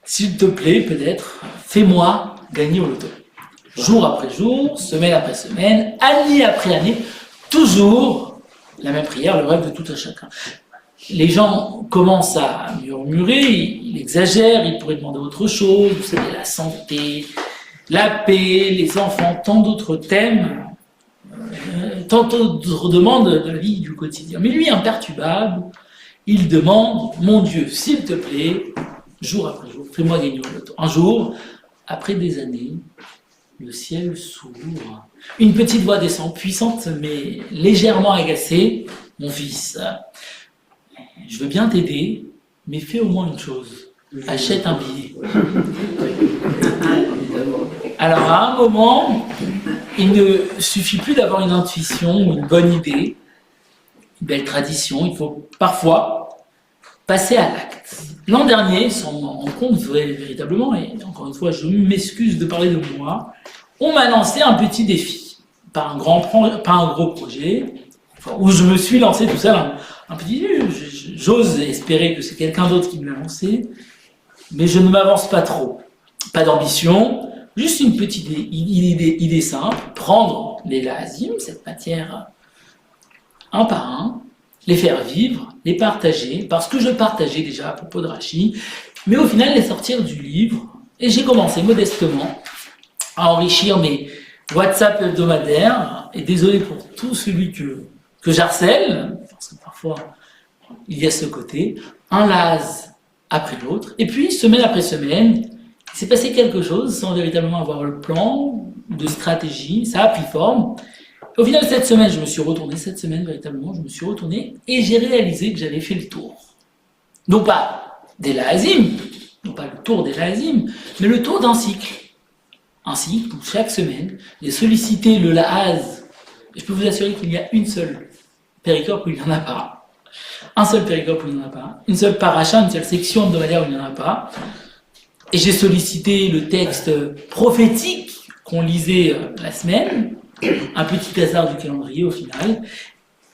s'il te plaît, peut-être, fais-moi gagner au loto. » Jour après jour, semaine après semaine, année après année, toujours la même prière, le rêve de tout un chacun. Les gens commencent à murmurer, il exagère, il pourrait demander autre chose, vous savez, la santé, la paix, les enfants, tant d'autres thèmes, tant d'autres demandes de la vie du quotidien. Mais lui, imperturbable, il demande, mon Dieu, s'il te plaît, jour après jour, fais-moi gagner au loto. Un jour, après des années, le ciel s'ouvre. Une petite voix descend, puissante mais légèrement agacée. Mon fils, je veux bien t'aider, mais fais au moins une chose. Achète un billet. Alors à un moment, il ne suffit plus d'avoir une intuition ou une bonne idée, une belle tradition, il faut parfois passer à l'acte. L'an dernier, sans m'en rendre compte véritablement, et encore une fois je m'excuse de parler de moi, on m'a lancé un petit défi, pas un gros projet, où je me suis lancé tout seul, un petit, j'ose espérer que c'est quelqu'un d'autre qui me l'a lancé, mais je ne m'avance pas trop. Pas d'ambition, juste une petite idée simple, prendre les laazim, cette matière, un par un, les faire vivre, les partager, parce que je partageais déjà à propos de Rachi, mais au final les sortir du livre, et j'ai commencé modestement à enrichir mes WhatsApp hebdomadaires, et désolé pour tout celui que j'harcèle, parce que parfois il y a ce côté, un laaz après l'autre, et puis semaine après semaine, il s'est passé quelque chose sans véritablement avoir le plan de stratégie, ça a pris forme. Au final, cette semaine, véritablement, je me suis retourné et j'ai réalisé que j'avais fait le tour. Non pas des laazim, non pas le tour des laazim, mais le tour d'un cycle. Un cycle où chaque semaine, j'ai sollicité le laaz, et je peux vous assurer qu'il y a une seule péricope où il n'y en a pas. Un seul péricope où il n'y en a pas. Une seule paracha, une seule section hebdomadaire où il n'y en a pas. Et j'ai sollicité le texte prophétique qu'on lisait la semaine, un petit hasard du calendrier au final,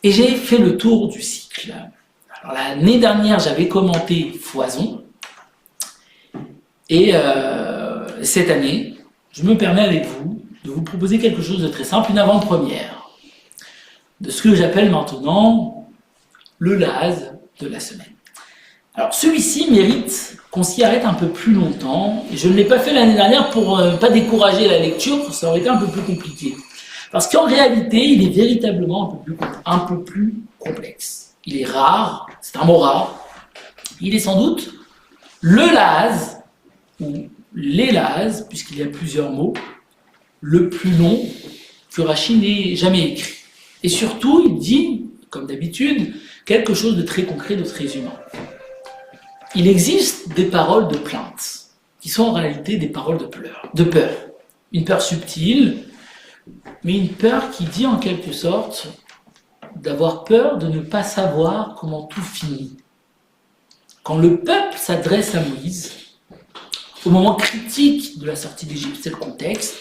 et j'ai fait le tour du cycle. Alors l'année dernière, j'avais commenté Foison, et cette année, je me permets avec vous de vous proposer quelque chose de très simple, une avant-première, de ce que j'appelle maintenant le Laz de la semaine. Alors celui-ci mérite qu'on s'y arrête un peu plus longtemps, et je ne l'ai pas fait l'année dernière pour ne pas décourager la lecture, ça aurait été un peu plus compliqué. Parce qu'en réalité, il est véritablement un peu plus complexe. Il est rare, c'est un mot rare. Il est sans doute le Laz, ou les Laz, puisqu'il y a plusieurs mots, le plus long que Rachi n'ait jamais écrit. Et surtout, il dit, comme d'habitude, quelque chose de très concret, de très humain. Il existe des paroles de plainte, qui sont en réalité des paroles de peur. Une peur subtile, mais une peur qui dit en quelque sorte d'avoir peur de ne pas savoir comment tout finit. Quand le peuple s'adresse à Moïse, au moment critique de la sortie d'Égypte, c'est le contexte,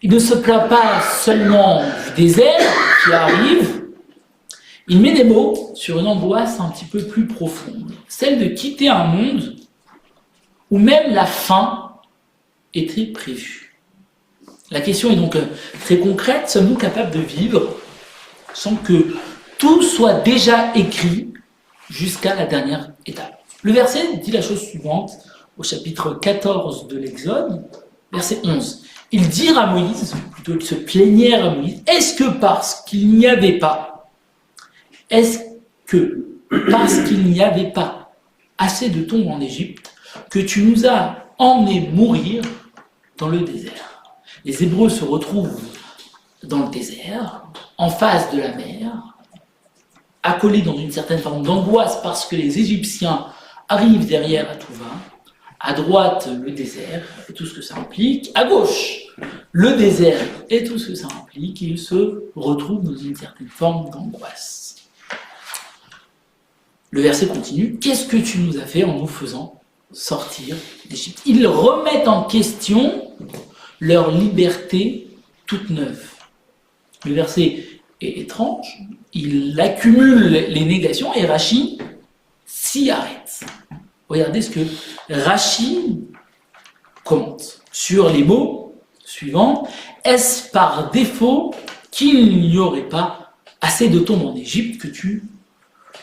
il ne se plaint pas seulement du désert qui arrive, il met des mots sur une angoisse un petit peu plus profonde, celle de quitter un monde où même la fin était prévue. La question est donc très concrète, sommes-nous capables de vivre sans que tout soit déjà écrit jusqu'à la dernière étape? Le verset dit la chose suivante au chapitre 14 de l'Exode, verset 11. Ils dirent à Moïse, plutôt qu'ils se plaignèrent à Moïse, est-ce que parce qu'il n'y avait pas assez de thon en Égypte, que tu nous as emmenés mourir dans le désert? Les Hébreux se retrouvent dans le désert, en face de la mer, accolés dans une certaine forme d'angoisse parce que les Égyptiens arrivent derrière à tout va. À droite, le désert et tout ce que ça implique. À gauche, le désert et tout ce que ça implique. Et ils se retrouvent dans une certaine forme d'angoisse. Le verset continue. Qu'est-ce que tu nous as fait en nous faisant sortir d'Égypte? Ils remettent en question leur liberté toute neuve. Le verset est étrange. Il accumule les négations et Rachi s'y arrête. Regardez ce que Rachi commente sur les mots suivants. Est-ce par défaut qu'il n'y aurait pas assez de thon en Égypte que tu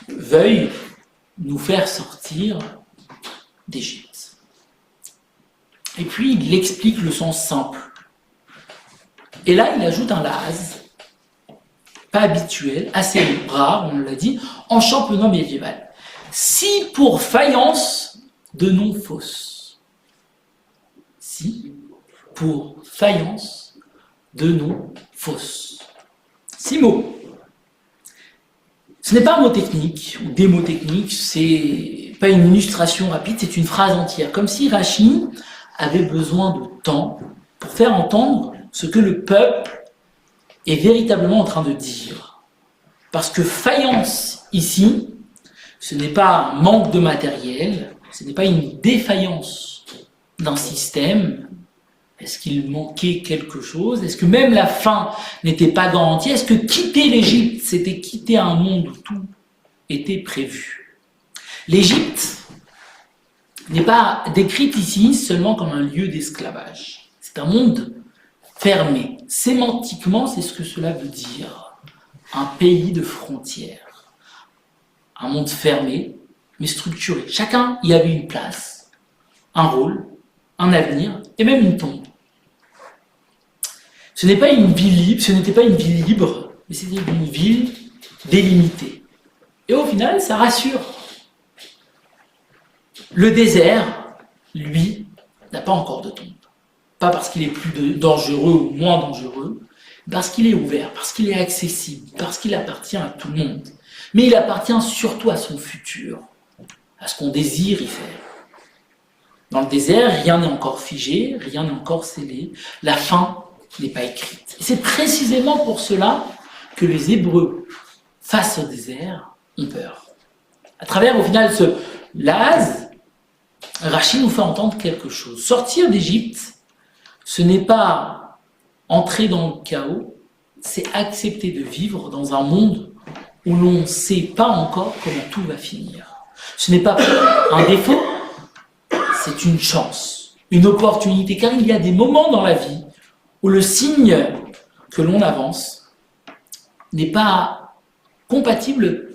veuilles nous faire sortir d'Égypte? Et puis il explique le sens simple. Et là il ajoute un laz, pas habituel, assez rare, on l'a dit, en champenois médiéval. Si pour faïence de noms fausses. Si pour faïence de noms fausses. 6 mots. Ce n'est pas un mot technique ou des mots techniques, c'est pas une illustration rapide, c'est une phrase entière. Comme si Rachi avait besoin de temps pour faire entendre ce que le peuple est véritablement en train de dire. Parce que faïence ici, ce n'est pas un manque de matériel, ce n'est pas une défaillance d'un système. Est-ce qu'il manquait quelque chose? Est-ce que même la fin n'était pas garantie? Est-ce que quitter l'Égypte, c'était quitter un monde où tout était prévu? L'Égypte n'est pas décrite ici seulement comme un lieu d'esclavage. C'est un monde fermé. Sémantiquement, c'est ce que cela veut dire. Un pays de frontières. Un monde fermé, mais structuré. Chacun y avait une place, un rôle, un avenir, et même une tombe. Ce n'était pas une ville libre, mais c'était une ville délimitée. Et au final, ça rassure. Le désert, lui, n'a pas encore de tombe. Pas parce qu'il est plus dangereux ou moins dangereux, parce qu'il est ouvert, parce qu'il est accessible, parce qu'il appartient à tout le monde. Mais il appartient surtout à son futur, à ce qu'on désire y faire. Dans le désert, rien n'est encore figé, rien n'est encore scellé, la fin n'est pas écrite. Et c'est précisément pour cela que les Hébreux, face au désert, ont peur. À travers, au final, ce laz, Rachi nous fait entendre quelque chose. Sortir d'Égypte, ce n'est pas entrer dans le chaos, c'est accepter de vivre dans un monde où l'on ne sait pas encore comment tout va finir. Ce n'est pas un défaut, c'est une chance, une opportunité, car il y a des moments dans la vie où le signe que l'on avance n'est pas compatible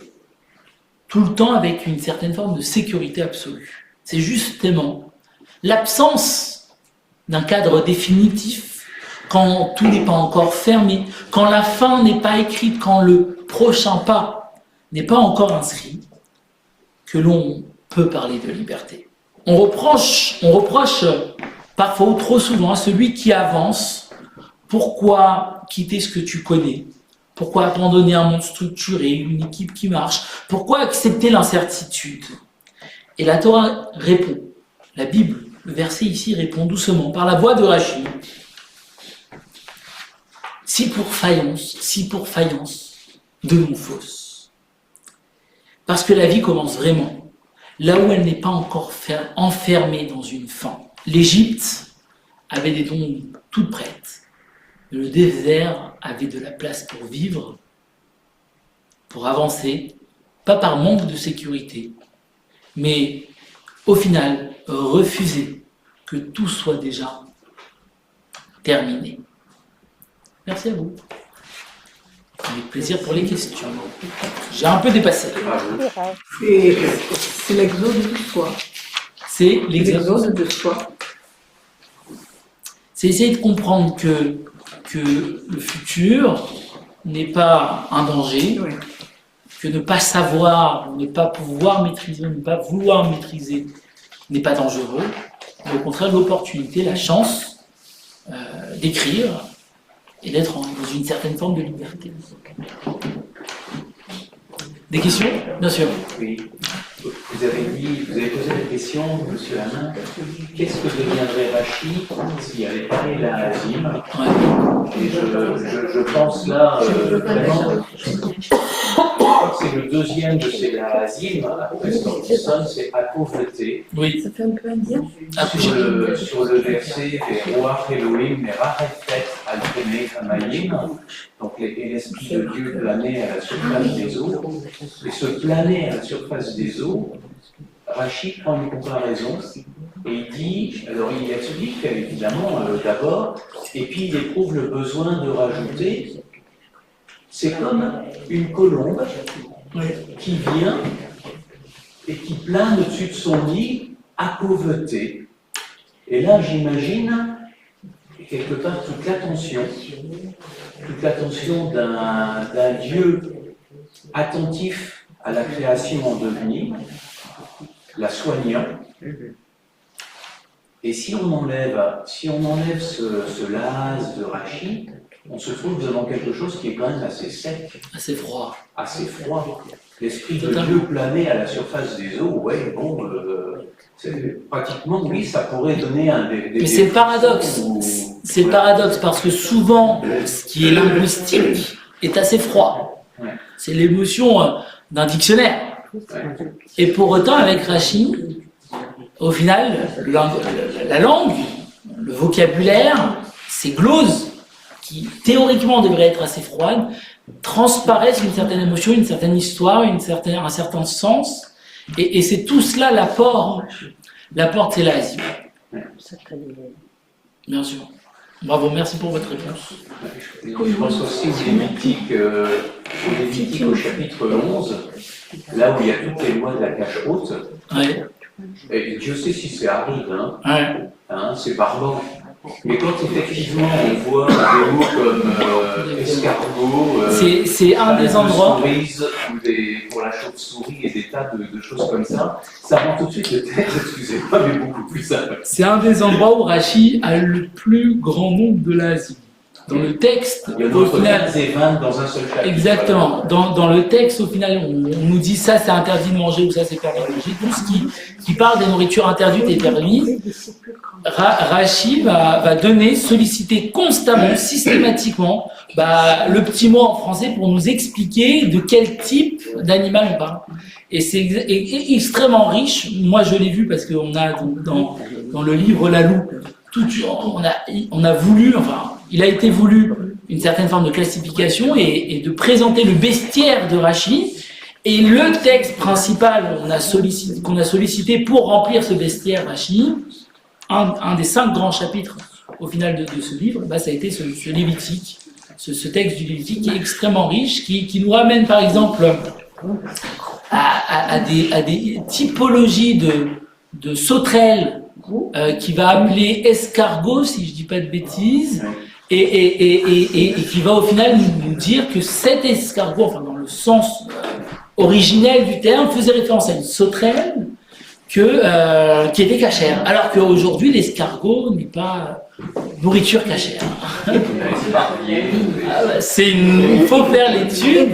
tout le temps avec une certaine forme de sécurité absolue. C'est justement l'absence d'un cadre définitif, quand tout n'est pas encore fermé, quand la fin n'est pas écrite, quand le prochain pas n'est pas encore inscrit, que l'on peut parler de liberté. On reproche parfois ou trop souvent à celui qui avance, pourquoi quitter ce que tu connais? Pourquoi abandonner un monde structuré, une équipe qui marche? Pourquoi accepter l'incertitude? Et la Torah répond, la Bible, le verset ici répond doucement, par la voix de Rashi. Si pour faïence, de mon fausse. Parce que la vie commence vraiment, là où elle n'est pas encore enfermée dans une fin. L'Égypte avait des dons toutes prêtes. Le désert avait de la place pour vivre, pour avancer, pas par manque de sécurité, mais au final, refuser que tout soit déjà terminé. Merci à vous. Avec plaisir pour les questions. J'ai un peu dépassé. C'est l'exode de soi. C'est l'exode de soi. C'est essayer de comprendre que le futur n'est pas un danger, Oui. que ne pas savoir, ne pas pouvoir maîtriser, ne pas vouloir maîtriser n'est pas dangereux. Mais au contraire, l'opportunité, la chance d'écrire et d'être dans une certaine forme de liberté. Des questions? Bien sûr. Oui. Vous avez posé la question, monsieur Hanin, qu'est-ce que deviendrait Rachi s'il avait pas la Hazim? Et je pense là, vraiment, c'est le deuxième de ces Hazim, après Stormson, c'est à pauvreté. Oui. Ça fait un peu indien. Sur le verset, les rois Elohim, les Rarefet al-Pene Hamayim, donc l'esprit de Dieu planait à la surface des eaux, et ce planer à la surface des eaux, Rashi prend une comparaison et il dit, alors il explique évidemment d'abord, et puis il éprouve le besoin de rajouter, c'est comme une colombe qui vient et qui plane au-dessus de son lit à pauvreté. Et là j'imagine quelque part toute l'attention d'un Dieu attentif à la création en devenir, la soignant. Et si on enlève ce las de Rachi, on se trouve devant quelque chose qui est quand même assez sec, assez froid. L'esprit de Dieu plané à la surface des eaux, ouais, bon, pratiquement, oui, ça pourrait donner des mais c'est le paradoxe. C'est le paradoxe parce que souvent, ce qui est linguistique est assez froid. Ouais. C'est l'émotion d'un dictionnaire. Ouais. Et pour autant, avec Rachi, au final, la langue, le vocabulaire, ces gloses, qui théoriquement devraient être assez froides, transparaissent une certaine émotion, une certaine histoire, un certain sens. Et c'est tout cela l'apport. L'apport, c'est l'Asie. Bien sûr. Bravo, merci pour votre réponse. Je pense aussi aux Lévitiques au chapitre 11, là où il y a toutes les lois de la cache-route. Ouais. Et Dieu sait si c'est aride, Ouais. C'est barbant. Mais quand effectivement on voit des mots comme escargot, c'est un des endroits. Cerise, ou pour la chauve-souris et des tas de choses comme ça, ça rend tout de suite le texte, excusez-moi, mais beaucoup plus simple. C'est un des endroits où Rachi a le plus grand nombre de l'Asie. Dans le texte, il y en a au entre final. 15 et 20 dans un seul chapitre. Exactement. Dans le texte, au final, on nous dit ça c'est interdit de manger ou ça c'est permis de manger. Tout ce qui parle des nourritures interdites et permises. Rachi va solliciter constamment, systématiquement, le petit mot en français pour nous expliquer de quel type d'animal on parle. Et c'est extrêmement riche. Moi, je l'ai vu parce qu'on a dans le livre La Loup, on a voulu, il a été voulu une certaine forme de classification et de présenter le bestiaire de Rachi. Et le texte principal qu'on a sollicité pour remplir ce bestiaire Rachi, un des 5 grands chapitres au final de ce livre, ça a été ce Lévitique, ce texte du Lévitique qui est extrêmement riche, qui nous ramène par exemple à des typologies de sauterelles qui va appeler escargot, si je dis pas de bêtises, et qui va au final nous dire que cet escargot, enfin dans le sens originel du terme, faisait référence à une sauterelle qui était cachère, alors qu'aujourd'hui l'escargot n'est pas nourriture cachère. Il faut faire l'étude.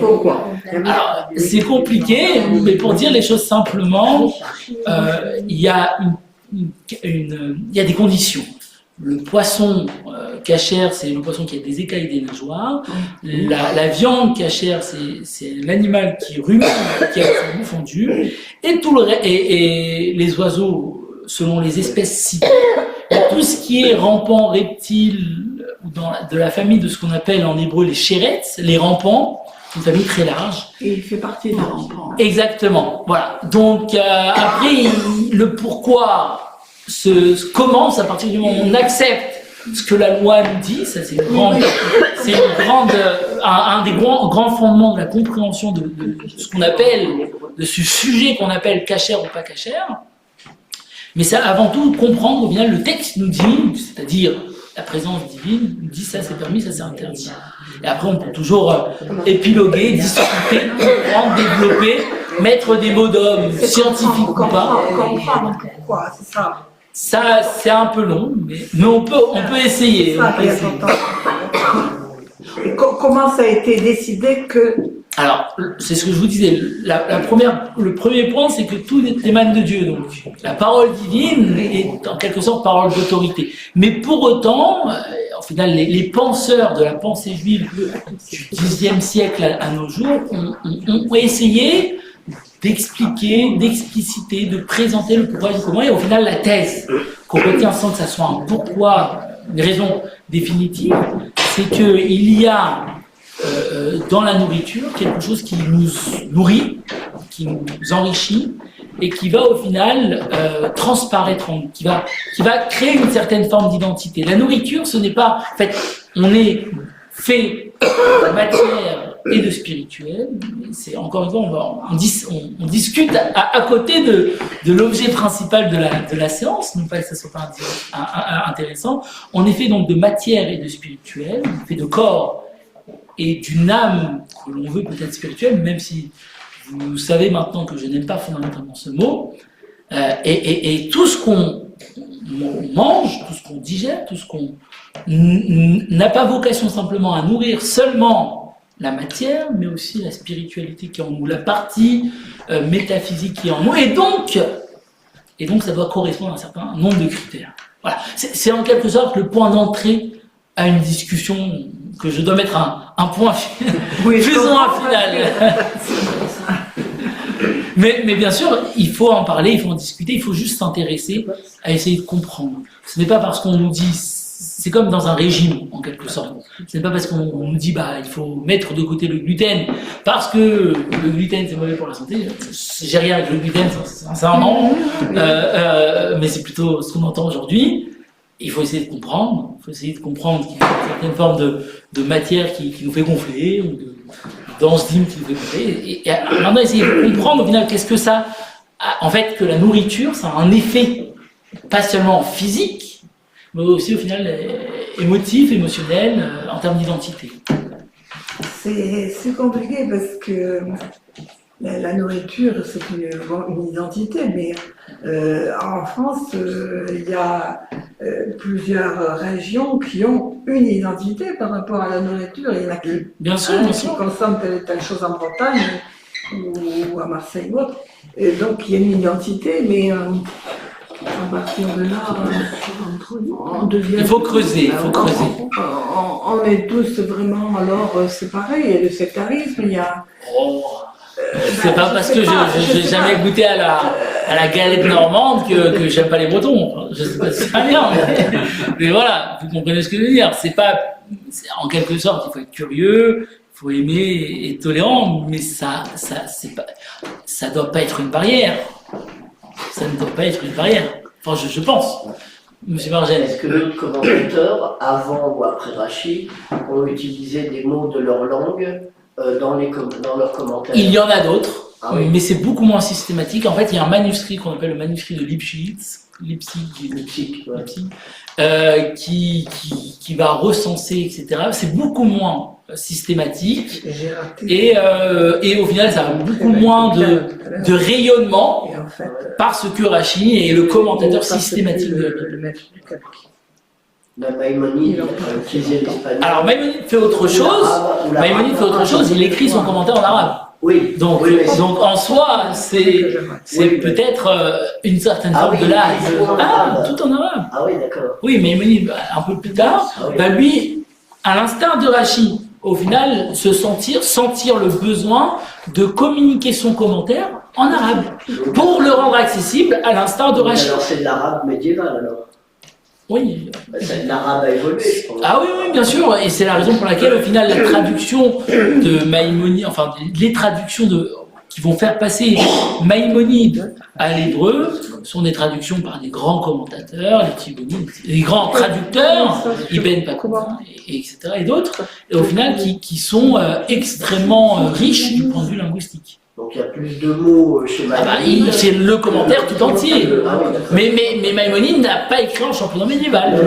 Alors c'est compliqué, mais pour dire les choses simplement, il y a des conditions. Le poisson cachère, c'est le poisson qui a des écailles et des nageoires. La viande cachère, c'est l'animal qui rumine, qui a le fondu. Et les oiseaux, selon les espèces ciblées. Tout ce qui est rampant, reptile, de la famille de ce qu'on appelle en hébreu les shéretz, les rampants, une famille très large. Et il fait partie des rampants. Exactement. Voilà. Donc après, le pourquoi commence à partir du moment où on accepte ce que la loi nous dit. Ça, c'est un des grands fondements de la compréhension de ce qu'on appelle, de ce sujet qu'on appelle cachère ou pas cachère. Mais ça, avant tout, comprendre bien le texte nous dit, c'est-à-dire la présence divine, nous dit ça c'est permis, ça c'est interdit. Et après, on peut toujours épiloguer, discuter, comprendre, développer, mettre des mots d'homme, scientifiques ou pas. Comprendre pourquoi, c'est ça. Ça, c'est un peu long, mais on peut essayer. Et comment ça a été décidé que... Alors, c'est ce que je vous disais. Le premier point, c'est que tout émane de Dieu. Donc, la parole divine est en quelque sorte parole d'autorité. Mais pour autant, au final, les penseurs de la pensée juive du Xe siècle à nos jours ont essayé d'expliquer, d'expliciter, de présenter le pourquoi du comment. Et au final, la thèse qu'on retient sans que ça soit un pourquoi, une raison définitive, c'est qu'il y a dans la nourriture quelque chose qui nous nourrit, qui nous enrichit et qui va au final transparaître en nous, qui va créer une certaine forme d'identité. La nourriture, ce n'est pas... En fait, on est fait de matière et de spirituel. C'est encore une fois, on discute à côté de l'objet principal de la séance, non pas que ça soit pas intéressant. On est fait donc de matière et de spirituel, on est fait de corps et d'une âme que l'on veut peut-être spirituelle, même si vous savez maintenant que je n'aime pas fondamentalement ce mot. Et tout ce qu'on mange, tout ce qu'on digère, tout ce qu'on n'a pas vocation simplement à nourrir seulement la matière, mais aussi la spiritualité qui est en nous, la partie métaphysique qui est en nous, et donc ça doit correspondre à un certain nombre de critères. Voilà, c'est en quelque sorte le point d'entrée à une discussion que je dois mettre un point final. Oui, faisons un final. Mais bien sûr, il faut en parler, il faut en discuter, il faut juste s'intéresser à essayer de comprendre. Ce n'est pas parce qu'on nous dit, c'est comme dans un régime en quelque sorte. Ce n'est pas parce qu'on nous dit il faut mettre de côté le gluten parce que le gluten c'est mauvais pour la santé. J'ai rien avec le gluten, sincèrement, mais c'est plutôt ce qu'on entend aujourd'hui. Il faut essayer de comprendre. Il faut essayer de comprendre qu'il y a une certaine forme de matière qui nous fait gonfler ou d'enzymes qui nous fait gonfler. Et maintenant essayer de comprendre au final qu'est-ce que ça. En fait, que la nourriture, ça a un effet pas seulement physique, mais aussi au final émotif, émotionnel, en termes d'identité. C'est compliqué parce que la nourriture, c'est une identité, mais en France, il y a plusieurs régions qui ont une identité par rapport à la nourriture. Il y en a qui consomment telle chose en Bretagne ou à Marseille ou autre. Et donc, il y a une identité, mais à partir de là, on devient... Il faut creuser, On est tous vraiment, alors, séparés. Il y a le sectarisme, il y a... C'est pas parce que je n'ai jamais goûté à la galette normande que j'aime pas les Bretons. Je sais pas si c'est bien, mais voilà, vous comprenez ce que je veux dire. En quelque sorte, il faut être curieux, il faut aimer et tolérant, mais ça doit pas être une barrière. Ça ne doit pas être une barrière. Enfin, je pense. Monsieur Margène. Est-ce que d'autres commentateurs, avant ou après Rachid, ont utilisé des mots de leur langue dans leurs commentaires? Il y en a d'autres. Ah oui. mais c'est beaucoup moins systématique. En fait, il y a un manuscrit qu'on appelle le manuscrit de Lipschitz, Leipzig, ouais. qui va recenser, etc. C'est beaucoup moins systématique J'ai raté. et au final, ça a beaucoup moins de rayonnement Et en fait, parce que Rashi est le commentateur systématique de la Bible. le maître du calque. La Maïmonide a utilisé l'espagnol. Alors Maïmonide fait autre chose. Maïmonide fait autre chose. Il écrit son commentaire en arabe. Oui. Donc, Oui, mais donc en soi, c'est Oui, peut-être une certaine Ah forme oui, de l'art. tout en arabe. Tout en arabe. Ah oui, d'accord. Oui, Maïmonide, un peu plus tard, Ah oui. bah lui, à l'instar de Rashi, au final, sentir le besoin de communiquer son commentaire en arabe pour le rendre accessible à l'instar de Donc, Rashi. alors c'est de l'arabe médiéval alors. Oui. L'arabe a évolué, je pense. Ah oui, oui, bien sûr, et c'est la raison pour laquelle, au final, la traduction de Maïmonide, enfin, les traductions qui vont faire passer Maïmonide à l'hébreu sont des traductions par des grands commentateurs, les Tibonides, les grands traducteurs, Ibn Battuta, etc., et d'autres, et au final, qui sont extrêmement riches du point de vue linguistique. Donc il y a plus de mots chez Ah bah, Maïmonide. c'est le commentaire tout entier. Ah oui, d'accord. Mais Maïmonide n'a pas écrit en championnat médiéval.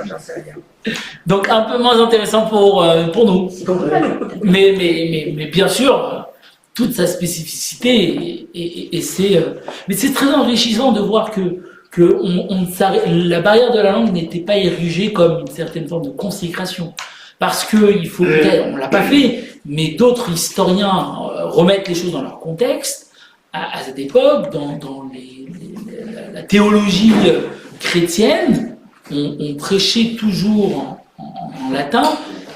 J'en sais rien. Donc un peu moins intéressant pour nous. Mais bien sûr, toute sa spécificité, mais c'est très enrichissant de voir que la barrière de la langue n'était pas érigée comme une certaine forme de consécration. Parce que il faut peut-être, on l'a pas fait, mais d'autres historiens remettent les choses dans leur contexte. À cette époque, dans la théologie chrétienne, on prêchait toujours en latin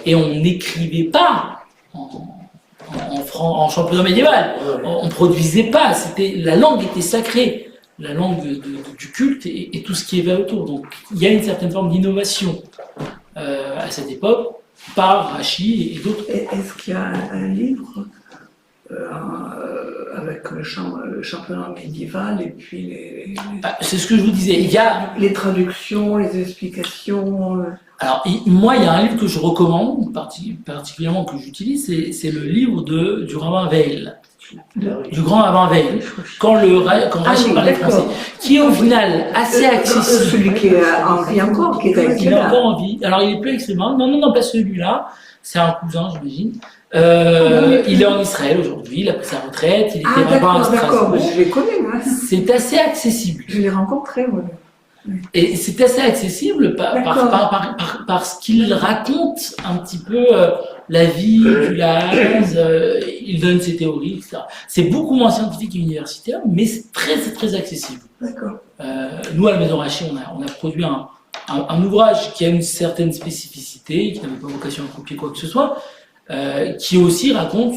et on n'écrivait pas en championnat médiéval. On produisait pas. La langue était sacrée, la langue du culte et tout ce qui est autour. Donc il y a une certaine forme d'innovation à cette époque par Rashi et d'autres. Est-ce qu'il y a un livre avec le championnat médiéval et puis C'est ce que je vous disais. Il y a les traductions, les explications Alors, moi, il y a un livre que je recommande, particulièrement que j'utilise, c'est le livre du rabbin Veil, du grand rabbin Veil, quand Rashi oui, parlait d'accord. français, qui est au final assez accessible. Celui qui est en vie encore, qui est avec Il a encore envie. Alors, il est plus extrêmement. Non, pas celui-là. C'est un cousin, j'imagine. Il est en Israël aujourd'hui, il a pris sa retraite, il était rabbin à d'accord, Strasbourg. je les connais, moi. C'est assez accessible. Je l'ai rencontré, moi. Et c'est assez accessible parce qu'il raconte un petit peu la vie du Laz, il donne ses théories, etc. C'est beaucoup moins scientifique et universitaire, mais c'est très, très accessible. D'accord. Nous, à la Maison Rachi, on a produit un ouvrage qui a une certaine spécificité, qui n'avait pas vocation à copier quoi que ce soit, qui aussi raconte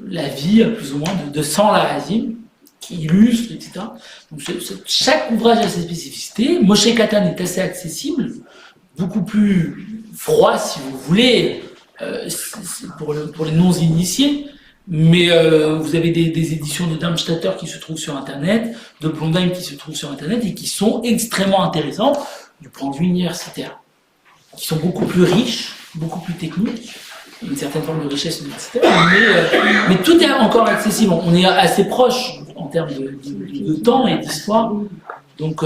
la vie, plus ou moins, de 100 Larazim, qui illustre, etc. Donc, chaque ouvrage a ses spécificités. Moshe Katan est assez accessible, beaucoup plus froid, si vous voulez, pour les non-initiés. Mais vous avez des éditions de Darmstadter qui se trouvent sur Internet, de Blondheim qui se trouvent sur Internet et qui sont extrêmement intéressantes du point de vue universitaire, qui sont beaucoup plus riches, beaucoup plus techniques, une certaine forme de richesse universitaire, mais tout est encore accessible. On est assez proche en termes de temps et d'histoire, donc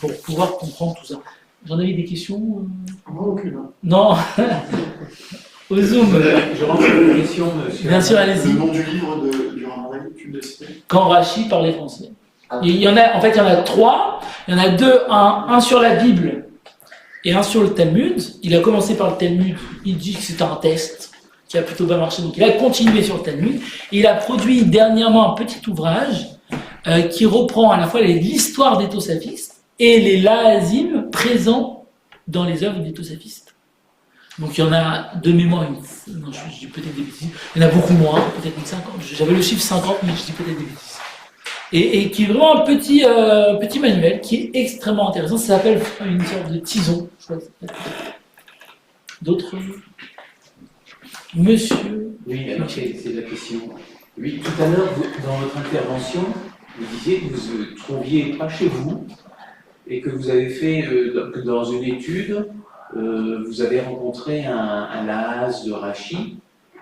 pour pouvoir comprendre tout ça. J'en avais des questions Non. Au Zoom. Je rentre une question, monsieur. Bien sûr, allez-y. Le nom du livre du Ramadan, tu le citais? Quand Rashi parlait français. Et il y en a trois. Il y en a deux, un sur la Bible et un sur le Talmud. Il a commencé par le Talmud. Il dit que c'était un test qui a plutôt bien marché, donc il a continué sur le Talmud. Et il a produit dernièrement un petit ouvrage qui reprend à la fois l'histoire des Tosafistes et les Laazim présents dans les œuvres des Tosafistes. Donc il y en a de mémoire, non, je dis peut-être des bêtises, il y en a beaucoup moins, peut-être 50, j'avais le chiffre 50, mais je dis peut-être des bêtises. Et qui est vraiment un petit manuel qui est extrêmement intéressant, ça s'appelle une sorte de tison, je crois. D'autres Monsieur Oui, alors c'est la question. Oui, tout à l'heure, dans votre intervention, vous disiez que vous ne trouviez pas chez vous et que vous avez fait, que dans une étude, vous avez rencontré un Laaz de Rashi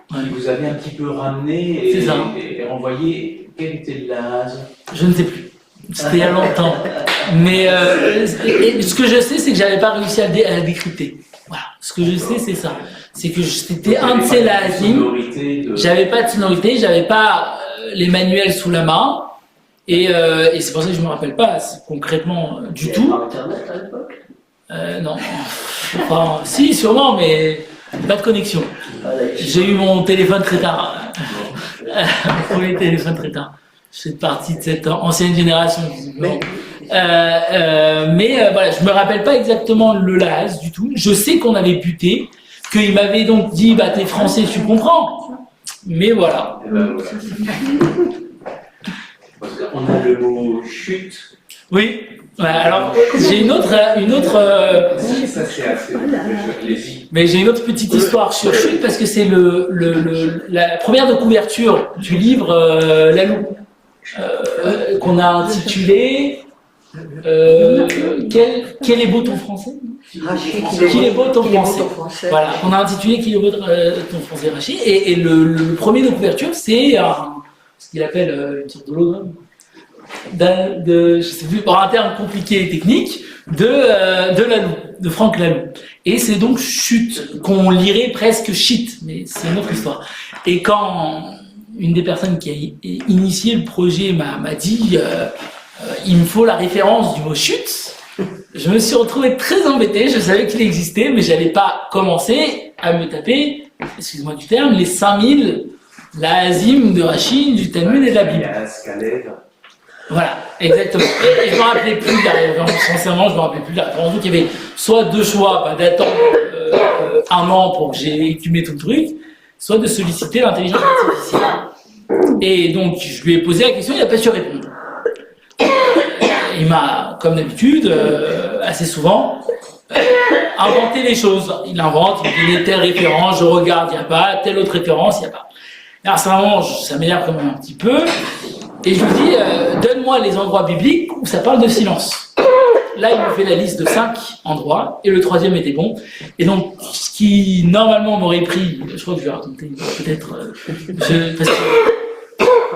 qui vous avait un petit peu ramené C'est ça. et renvoyé. Quel était le blaze? Je ne sais plus. C'était il y a longtemps. Mais et ce que je sais, c'est que j'avais pas réussi à le décrypter. Voilà. Ce que je sais, c'est ça. C'est que c'était un de ces lazim. J'avais pas de sonorité, j'avais pas les manuels sous la main. Et c'est pour ça que je me rappelle pas concrètement du tout. Internet à l'époque? Non. Enfin, si, sûrement, mais pas de connexion. J'ai eu mon téléphone très tard. Mon premier téléphone très tard. Je fais partie de cette ancienne génération. Mais voilà, je me rappelle pas exactement le Lahaz du tout. Je sais qu'on avait buté, qu'il m'avait donc dit, bah t'es français, tu comprends. Mais voilà. Parce qu'on a le mot chute. Oui. Ouais, alors j'ai une autre. Ça c'est assez. Mais j'ai une autre petite histoire sur chute parce que c'est la première de couverture du livre Lalou qu'on a intitulé Quel est beau ton français? Qu'il est beau ton français. Voilà, on a intitulé Qu'il est beau ton français, Rachid. Et le premier de couverture, c'est ce qu'il appelle une sorte d'hologramme. Je sais plus, par un terme compliqué et technique, de Lalou, de Franck Lalou. Et c'est donc chute, qu'on lirait presque shit, mais c'est une autre histoire. Et quand une des personnes qui a initié le projet m'a dit il me faut la référence du mot chute, je me suis retrouvé très embêté, je savais qu'il existait, mais j'avais pas commencé à me taper, excuse-moi du terme, les 5000 lazim de Rachid, du Talmud et de la Bible. Voilà, exactement. Et je me rappelais plus de la référence, sincèrement, je me rappelais plus de la référence. Donc il y avait soit deux choix, d'attendre un an pour que j'ai écumé tout le truc, soit de solliciter l'intelligence artificielle. Et donc je lui ai posé la question, il n'a pas su répondre. Il m'a, comme d'habitude, assez souvent, inventé les choses. Il invente, il dit telle référence, je regarde, il n'y a pas, telle autre référence, il n'y a pas. Alors c'est vraiment, ça m'énerve quand même un petit peu. Et je lui dis, donne-moi les endroits bibliques où ça parle de silence. Là, il me fait la liste de 5 endroits, et le 3e était bon. Et donc, ce qui normalement m'aurait pris, je crois que je vais raconter peut-être, parce que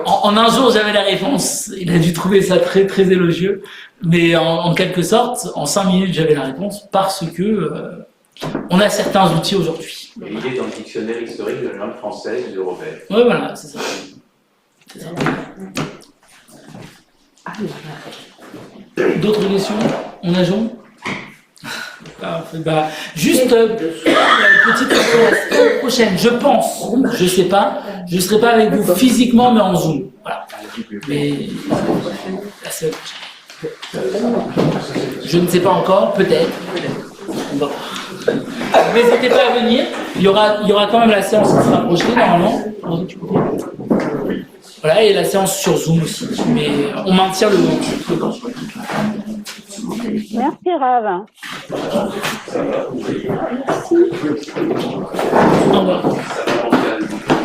en un jour j'avais la réponse, il a dû trouver ça très très élogieux, mais en quelque sorte, en 5 minutes j'avais la réponse parce que on a certains outils aujourd'hui. Et il est dans le dictionnaire historique de la langue française de Robert. Ouais, voilà, c'est ça. C'est ça. D'autres questions? On a Jean? Juste petite info, la semaine prochaine, je pense, je sais pas, je serai pas avec vous physiquement mais en Zoom. Voilà. Mais la semaine prochaine. Je ne sais pas encore, peut-être. Bon. N'hésitez pas à venir. Il y aura quand même la séance qui sera projetée normalement. Voilà, et la séance sur Zoom aussi. Mais on maintient le Merci Rav. Au revoir.